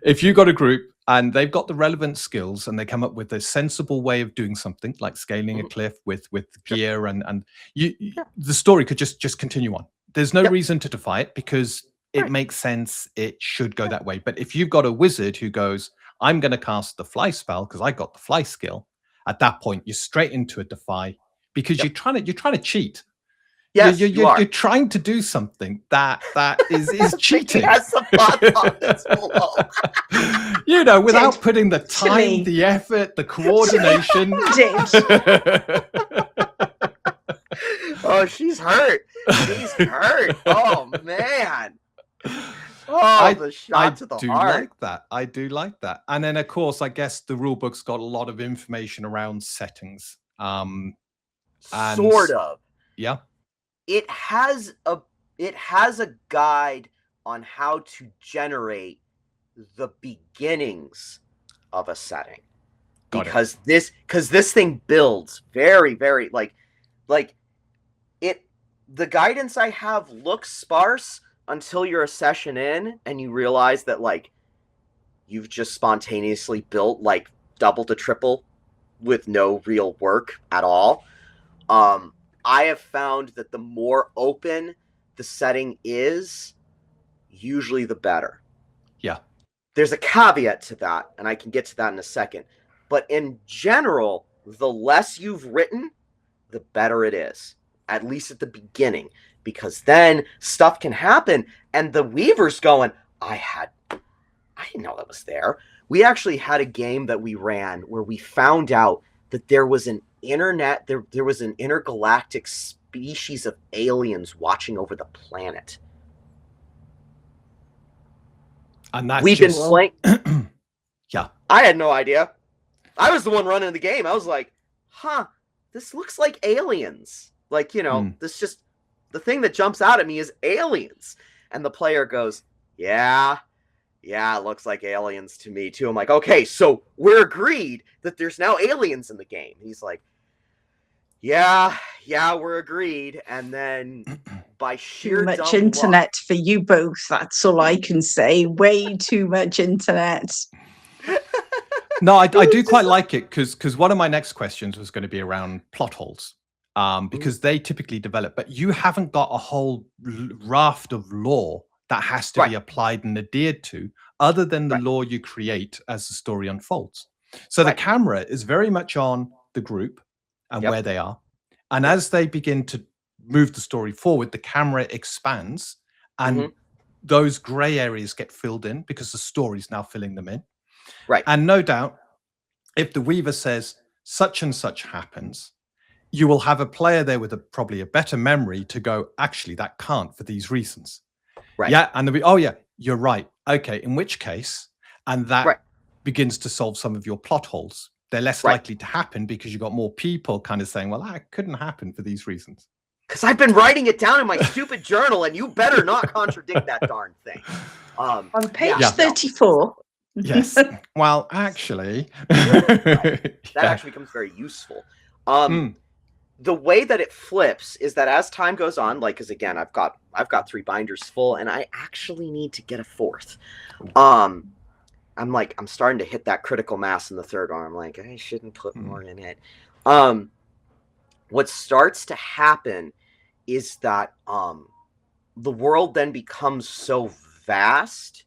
If you got a group and they've got the relevant skills and they come up with a sensible way of doing something like scaling a cliff with gear and the story could just continue on. There's no reason to defy it because it makes sense. It should go that way. But if you've got a wizard who goes, I'm going to cast the fly spell because I got the fly skill, at that point you're straight into a defy because you're trying to cheat. Yes, you're trying to do something that is cheating. Has some thoughts you know, without putting the time, the effort, the coordination. Oh, she's hurt. She's hurt. Oh man. Oh, the shot to the heart. I do like that. And then, of course, I guess the rule book's got a lot of information around settings. Sort of. Yeah. It has a guide on how to generate the beginnings of a setting. Because this thing builds very, very like it. The guidance I have looks sparse until you're a session in and you realize that like you've just spontaneously built like double to triple with no real work at all. I have found that the more open the setting is, usually the better. Yeah. There's a caveat to that, and I can get to that in a second. But in general, the less you've written, the better it is, at least at the beginning. Because then stuff can happen, and the Weaver's going, I didn't know that was there. We actually had a game that we ran where we found out that there was an there was an intergalactic species of aliens watching over the planet. And that's been playing. Yeah. I had no idea. I was the one running the game. I was like, this looks like aliens. Like, you know, this just, the thing that jumps out at me is aliens. And the player goes, yeah, it looks like aliens to me too. I'm like, okay, so we're agreed that there's now aliens in the game. He's like, yeah, we're agreed. And then by sheer too much internet for you both. That's all I can say. Way too much internet. No, I do quite like it because one of my next questions was going to be around plot holes. Because they typically develop, but you haven't got a whole raft of lore that has to be applied and adhered to other than the lore you create as the story unfolds. So the camera is very much on the group and where they are. And as they begin to move the story forward, the camera expands and those gray areas get filled in because the story's now filling them in. Right. And no doubt, if the Weaver says such and such happens, you will have a player there with probably a better memory to go, actually, that can't for these reasons. Right. Yeah. And they'll be, oh, yeah, you're right. Okay. In which case, and that begins to solve some of your plot holes. They're less likely to happen because you've got more people kind of saying, well, that couldn't happen for these reasons. Because I've been writing it down in my stupid journal, and you better not contradict that darn thing. On page 34. Yes. Well, actually. That actually becomes very useful. The way that it flips is that as time goes on, like, because again, I've got 3 binders full, and I actually need to get a 4th. I'm starting to hit that critical mass in the 3rd one. I'm like, I shouldn't put more in it. What starts to happen is that the world then becomes so vast,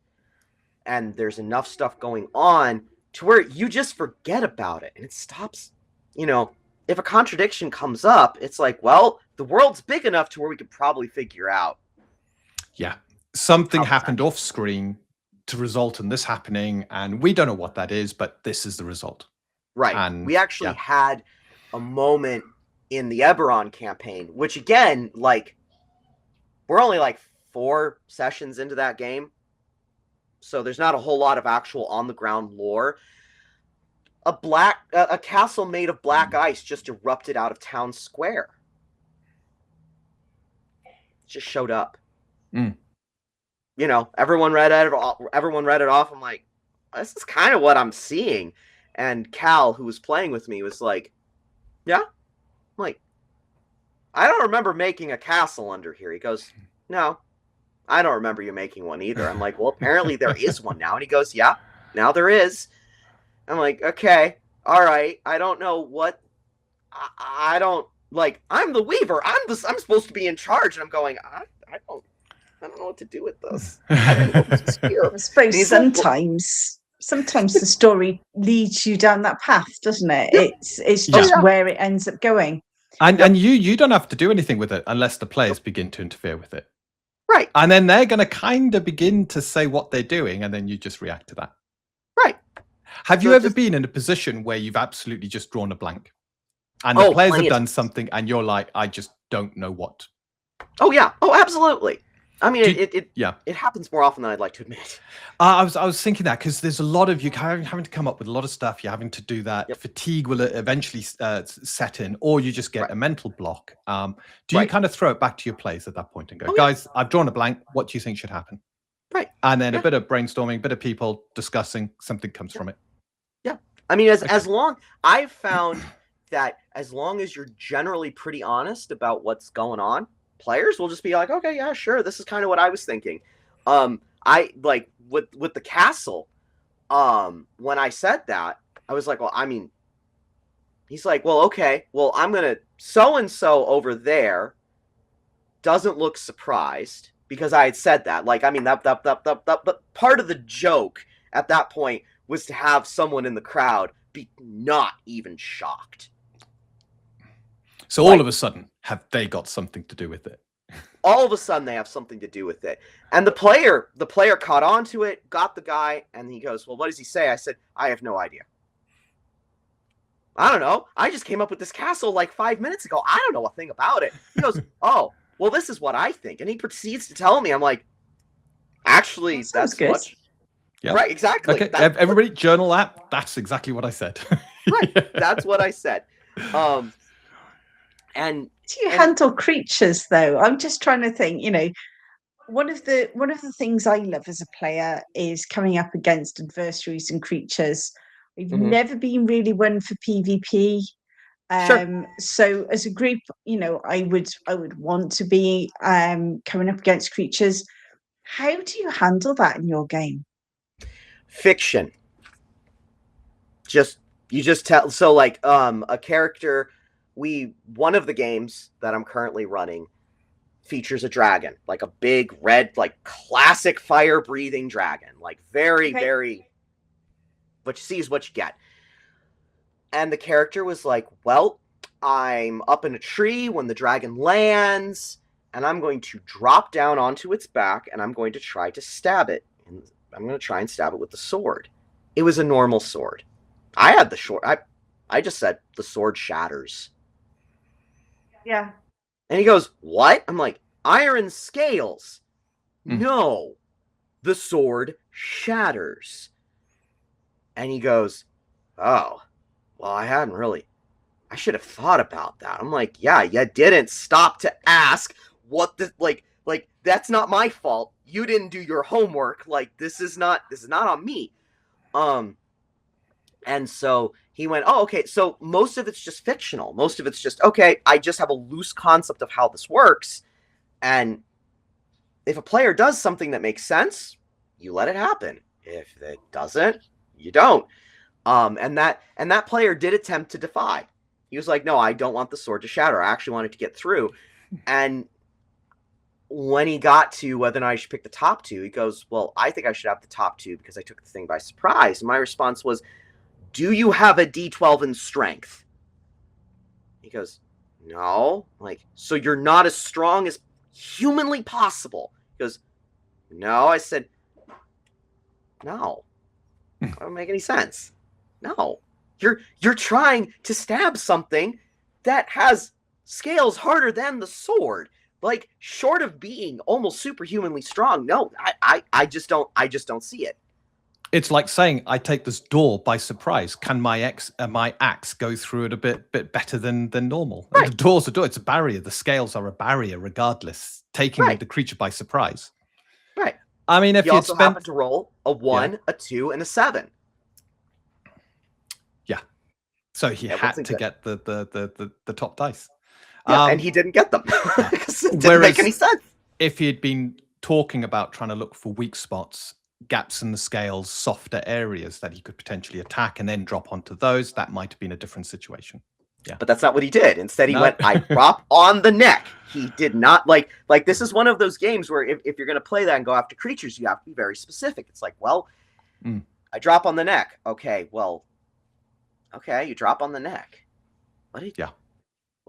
and there's enough stuff going on to where you just forget about it and it stops, you know, if a contradiction comes up, it's like, well, the world's big enough to where we could probably figure out. Yeah. Something happened off screen to result in this happening, and we don't know what that is, but this is the result. Right. And we actually had a moment in the Eberron campaign, which again, like, we're only like 4 sessions into that game, so there's not a whole lot of actual on-the-ground lore. A castle made of black ice just erupted out of town square. It just showed up. Mm. You know, everyone read it off. I'm like, this is kind of what I'm seeing. And Cal, who was playing with me, was like, yeah? I'm like, I don't remember making a castle under here. He goes, no, I don't remember you making one either. I'm like, well, apparently there is one now. And he goes, yeah, now there is. I'm like, okay, all right. I don't know what, I don't, like, I'm the Weaver. I'm supposed to be in charge. And I'm going, I don't know what to do with this. I didn't know this was here. I suppose sometimes the story leads you down that path, doesn't it? Yep. It's just where it ends up going. And you don't have to do anything with it unless the players begin to interfere with it. Right. And then they're going to kind of begin to say what they're doing, and then you just react to that. Right. Have you ever been in a position where you've absolutely just drawn a blank? And the players have done something, and you're like, I just don't know what. Oh, yeah. Oh, absolutely. I mean, it happens more often than I'd like to admit. I was thinking that because there's a lot of you having to come up with a lot of stuff. You're having to do that. Yep. Fatigue will eventually set in, or you just get a mental block. Do you kind of throw it back to your players at that point and go, guys, I've drawn a blank. What do you think should happen? Right. And then a bit of brainstorming, a bit of people discussing, something comes from it. Yeah. I mean, I've found that as long as you're generally pretty honest about what's going on, players will just be like, okay, yeah, sure. This is kind of what I was thinking. I like with the castle. When I said that, I was like, well, I mean, he's like, well, okay, well, I'm going to so-and-so over there doesn't look surprised because I had said that. Like, I mean, that part of the joke at that point was to have someone in the crowd be not even shocked. So all of a sudden, have they got something to do with it? All of a sudden, they have something to do with it. And the player caught on to it, got the guy, and he goes, well, what does he say? I said, I have no idea. I don't know. I just came up with this castle like 5 minutes ago. I don't know a thing about it. He goes, oh, well, this is what I think. And he proceeds to tell me. I'm like, actually, that's good. Yep. Right, exactly. Okay, everybody journal that. That's exactly what I said. Right, that's what I said. And do you handle creatures though? I'm just trying to think, you know, one of the things I love as a player is coming up against adversaries and creatures. We've never been really one for PvP. Sure. So as a group, you know, I would want to be coming up against creatures. How do you handle that in your game? Fiction. You just tell, so like a character, one of the games that I'm currently running features a dragon, like a big red, like classic fire breathing dragon, like very what you see is what you get. And the character was like, well, I'm up in a tree when the dragon lands, and I'm going to drop down onto its back, and I'm going to try to stab it. And I'm going to try and stab it with the sword. It was a normal sword. I had the sword. I just said the sword shatters. Yeah. And he goes, what? I'm like, iron scales. No, the sword shatters. And he goes, oh, well, I should have thought about that. I'm like, yeah, you didn't stop to ask what the, like, that's not my fault. You didn't do your homework. Like, this is not on me. And so he went, oh, okay. So most of it's just fictional. Most of it's just, okay, I just have a loose concept of how this works. And if a player does something that makes sense, you let it happen. If it doesn't, you don't. And that player did attempt to defy. He was like, no, I don't want the sword to shatter. I actually want it to get through. And when he got to whether or not I should pick the top two, he goes, well, I think I should have the top two because I took the thing by surprise. And my response was, do you have a D12 in strength? He goes, no. Like, so you're not as strong as humanly possible. He goes, no. I said, no. That don't make any sense. No. You're trying to stab something that has scales harder than the sword. Like, short of being almost superhumanly strong. No, I just don't see it. It's like saying, I take this door by surprise. Can my axe go through it a bit better than normal? Right. The door's a door. It's a barrier. The scales are a barrier regardless, taking the creature by surprise. Right. I mean, if you you'd also happen to roll a 1, a 2, and a 7. Yeah. So he had to get the top dice. Yeah, and he didn't get them. Because it didn't make any sense. If he had been talking about trying to look for weak spots, gaps in the scales, softer areas that he could potentially attack and then drop onto those, that might have been a different situation. Yeah. But that's not what he did. Instead, he went, I drop on the neck. He did not, like this is one of those games where if you're going to play that and go after creatures, you have to be very specific. It's like, well, I drop on the neck. Okay, well, okay, you drop on the neck. What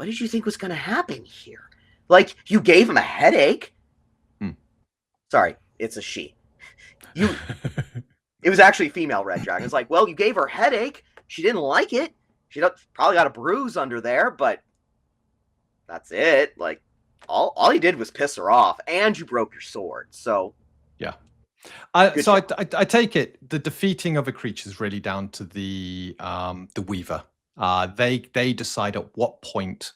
did you think was going to happen here? Like, you gave him a headache. Sorry, it's a she. It was actually a female red dragon. It's like, well, you gave her a headache. She didn't like it. She probably got a bruise under there, but that's it. Like, all he did was piss her off, and you broke your sword. So yeah. I take it the defeating of a creature is really down to the Weaver. They decide at what point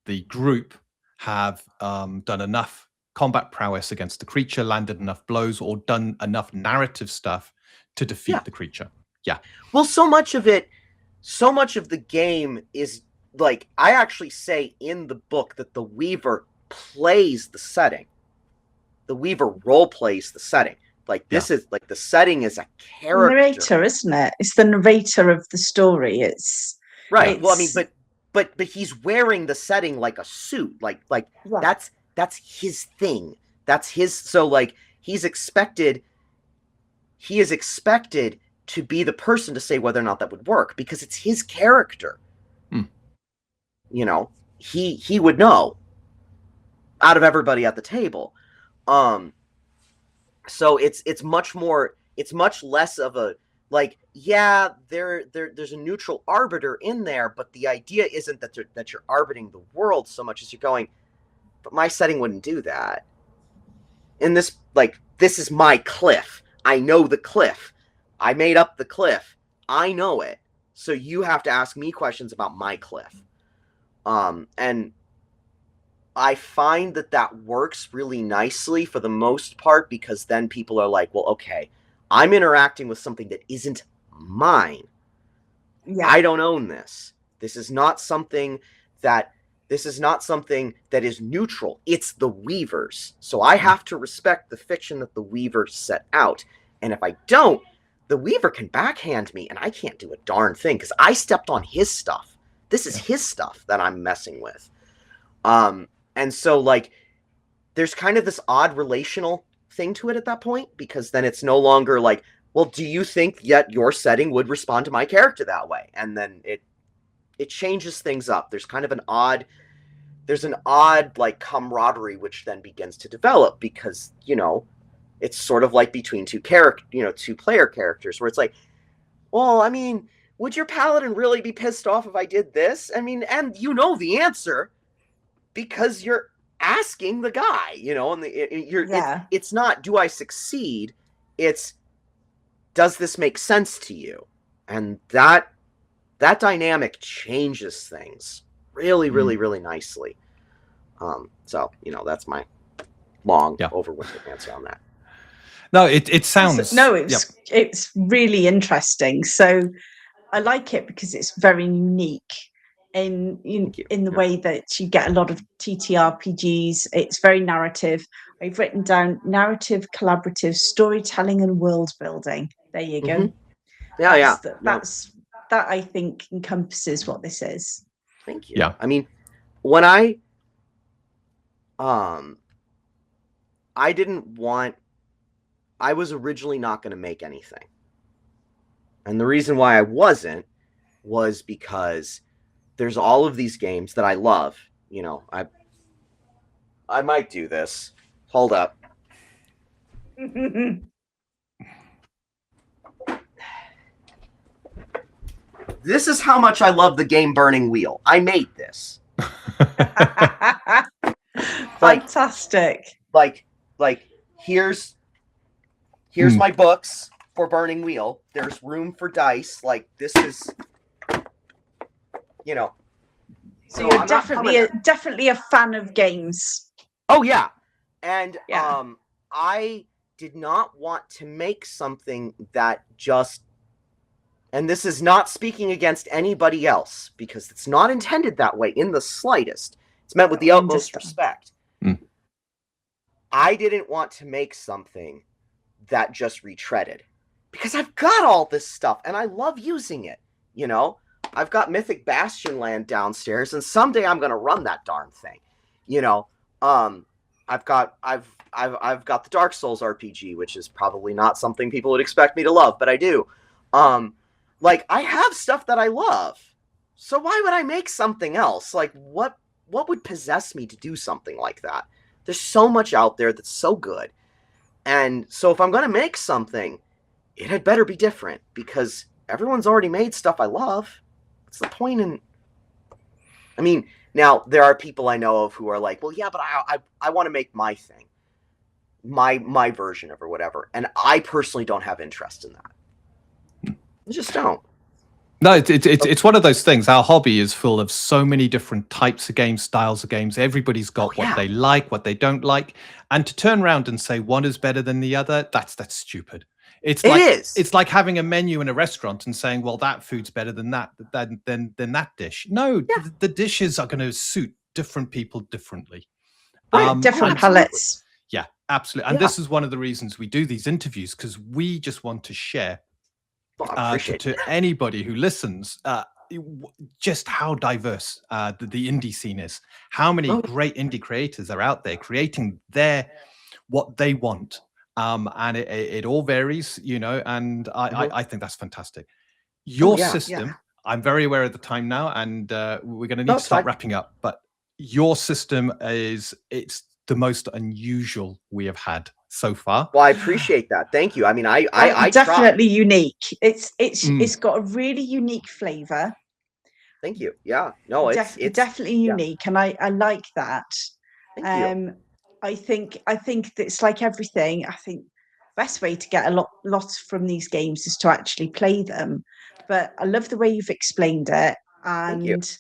the group have done enough combat prowess against the creature, landed enough blows, or done enough narrative stuff to defeat the creature. Yeah. Well, so much of the game is, like, I actually say in the book that the Weaver plays the setting. The Weaver role plays the setting. Like, this is, like, the setting is a character. Narrator, isn't it? It's the narrator of the story. It's right. Well, I mean, but he's wearing the setting like a suit. Like that's his thing. That's his. So, like, he is expected to be the person to say whether or not that would work, because it's his character. You know, he would know out of everybody at the table. So it's much less of a, like, yeah, there's a neutral arbiter in there, but the idea isn't that you're arbitering the world so much as you're going, but my setting wouldn't do that. In this, like, this is my cliff. I know the cliff. I made up the cliff. I know it. So you have to ask me questions about my cliff. And I find that works really nicely for the most part, because then people are like, well, okay, I'm interacting with something that isn't mine. Yeah. I don't own this. This is not something that is neutral. It's the Weaver's. So I have to respect the fiction that the Weaver set out. And if I don't, the Weaver can backhand me, and I can't do a darn thing because I stepped on his stuff. This is his stuff that I'm messing with. And so, like, there's kind of this odd relational thing to it at that point, because then it's no longer like, well, do you think yet your setting would respond to my character that way? And then it changes things up. There's kind of an odd like camaraderie which then begins to develop, because, you know, it's sort of like between two player characters, where it's like, well, I mean, would your paladin really be pissed off if I did this? I mean, and you know the answer, because you're asking the guy, you know, and it's not, do I succeed? It's, does this make sense to you? And that dynamic changes things really, really, really nicely. So, you know, that's my long over-winded answer on that. No, it sounds... No, it's really interesting. So I like it because it's very unique in the way that you get a lot of TTRPGs. It's very narrative. I've written down narrative, collaborative, storytelling, and world building. There you go. That I think encompasses what this is. Thank you. Yeah. I mean, when I was originally not going to make anything. And the reason why I wasn't was because there's all of these games that I love. You know, I might do this. Hold up. This is how much I love the game Burning Wheel. I made this. Fantastic. Like here's my books for Burning Wheel. There's room for dice. Like, this is, you know. So you're definitely a fan of games. Oh yeah. And I did not want to make something that just, and this is not speaking against anybody else, because it's not intended that way in the slightest. It's meant with the utmost respect. I didn't want to make something that just retreaded, because I've got all this stuff and I love using it. You know, I've got Mythic Bastion land downstairs, and someday I'm going to run that darn thing. You know, I've got the Dark Souls RPG, which is probably not something people would expect me to love, but I do. Like, I have stuff that I love. So why would I make something else? Like, what would possess me to do something like that? There's so much out there that's so good. And so if I'm going to make something, it had better be different, because everyone's already made stuff I love. What's the point in... I mean, now, there are people I know of who are like, well, yeah, but I want to make my thing. My version of or whatever. And I personally don't have interest in that. I just don't. No, it's one of those things. Our hobby is full of so many different types of games, styles of games. Everybody's got what they like, what they don't like. And to turn around and say one is better than the other, that's stupid. It's like having a menu in a restaurant and saying, well, that food's better than that dish. No, the dishes are going to suit different people differently. Different palates. Yeah, absolutely. And this is one of the reasons we do these interviews, because we just want to share to anybody who listens just how diverse the indie scene is. How many great indie creators are out there creating what they want. And it all varies, you know, and I think that's fantastic. Your system, I'm very aware of the time now, and we're going to need to start wrapping up, but your system it's the most unusual we have had so far. Well, I appreciate that. Thank you. I mean, I definitely unique. It's got a really unique flavor. Thank you. Yeah. No, it's definitely unique, and I like that. Thank you. I think it's like everything. I think the best way to get a lot from these games is to actually play them. But I love the way you've explained it. And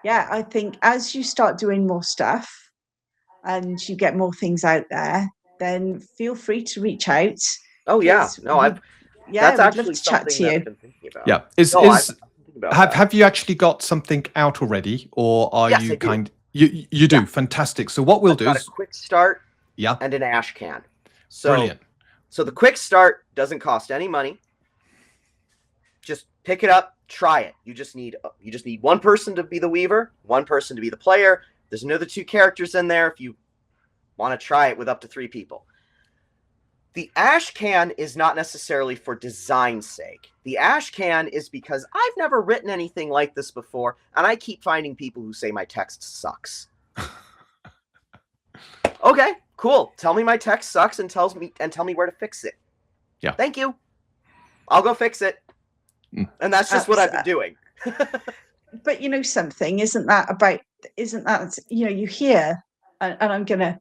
yeah, I think as you start doing more stuff and you get more things out there, then feel free to reach out. Oh yeah. No, that's actually love to chat to you. I've been thinking about. Yeah. Have you actually got something out already, or are you You do. Fantastic. So what we'll do is a quick start and an ash can. So, brilliant. So the quick start doesn't cost any money. Just pick it up, try it. You just need one person to be the weaver, one person to be the player. There's another 2 characters in there if you want to try it with up to 3 people. The ash can is not necessarily for design's sake. The ash can is because I've never written anything like this before, and I keep finding people who say my text sucks. Okay, cool. Tell me my text sucks and tell me where to fix it. Yeah. Thank you. I'll go fix it. And that's just what I've been doing. But you know something, isn't that, you know, you hear, and I'm going to,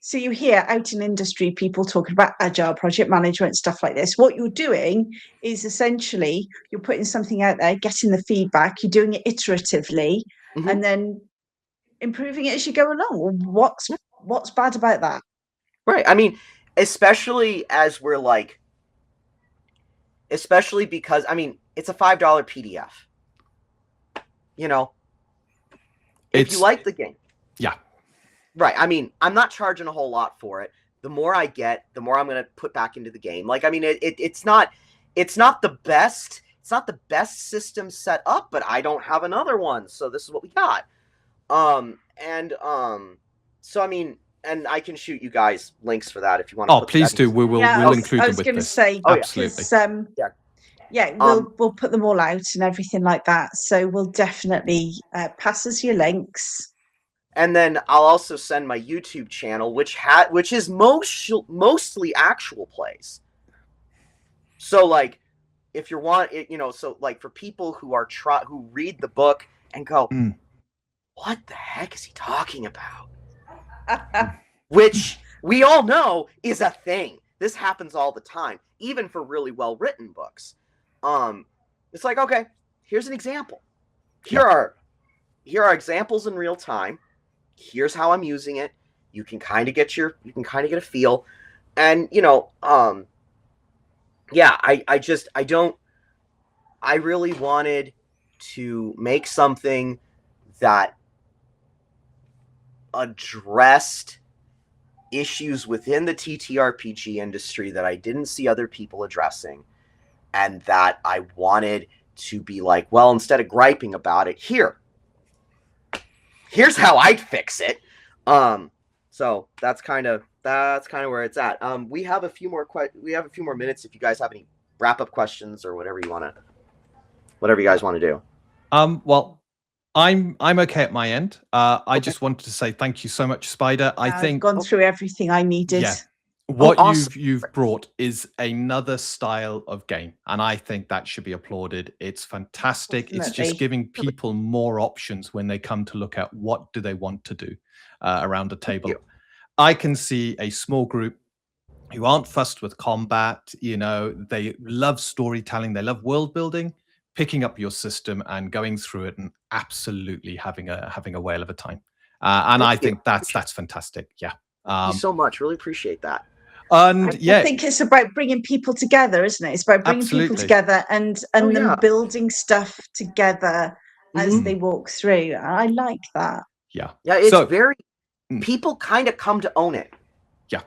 so you hear out in industry people talking about agile project management, stuff like this. What you're doing is essentially you're putting something out there, getting the feedback, you're doing it iteratively, and then improving it as you go along. What's bad about that? Right. I mean, especially because, I mean, it's a $5 PDF. You know, if you like the game. Yeah. Right. I mean, I'm not charging a whole lot for it. The more I get, the more I'm going to put back into the game. Like, I mean, it's not the best. It's not the best system set up, but I don't have another one. So this is what we got. So I mean, and I can shoot you guys links for that if you want to. Oh, please do. We'll include them with this. I was going to say, absolutely. Yeah, we'll put them all out and everything like that. So we'll definitely pass us your links. And then I'll also send my YouTube channel, which is mostly actual plays. So like, if you want it, so like for people who are who read the book and go, what the heck is he talking about? Which we all know is a thing. This happens all the time, even for really well written books. It's like, okay, here's an example. Here are examples in real time. Here's how I'm using it. You can kind of get a feel. And I really wanted to make something that addressed issues within the TTRPG industry that I didn't see other people addressing, and that I wanted to be like, well, instead of griping about it, here's how I'd fix it. So that's kind of where it's at. We have a few more minutes if you guys have any wrap up questions or whatever you guys want to do. Well, I'm okay at my end. I just wanted to say thank you so much, Spyder. I've gone through everything I needed. Yeah. What awesome. you've brought is another style of game, and I think that should be applauded. It's fantastic. Definitely. It's just giving people more options when they come to look at what do they want to do around the table. I can see a small group who aren't fussed with combat. They love storytelling, they love world building, picking up your system and going through it and absolutely having a whale of a time. And I think that's fantastic. Yeah. Thank you so much. Really appreciate that. And I think it's about bringing people together, isn't it? It's about bringing people together and them building stuff together as they walk through. I like that. Yeah. Yeah, it's very people kind of come to own it. Yeah.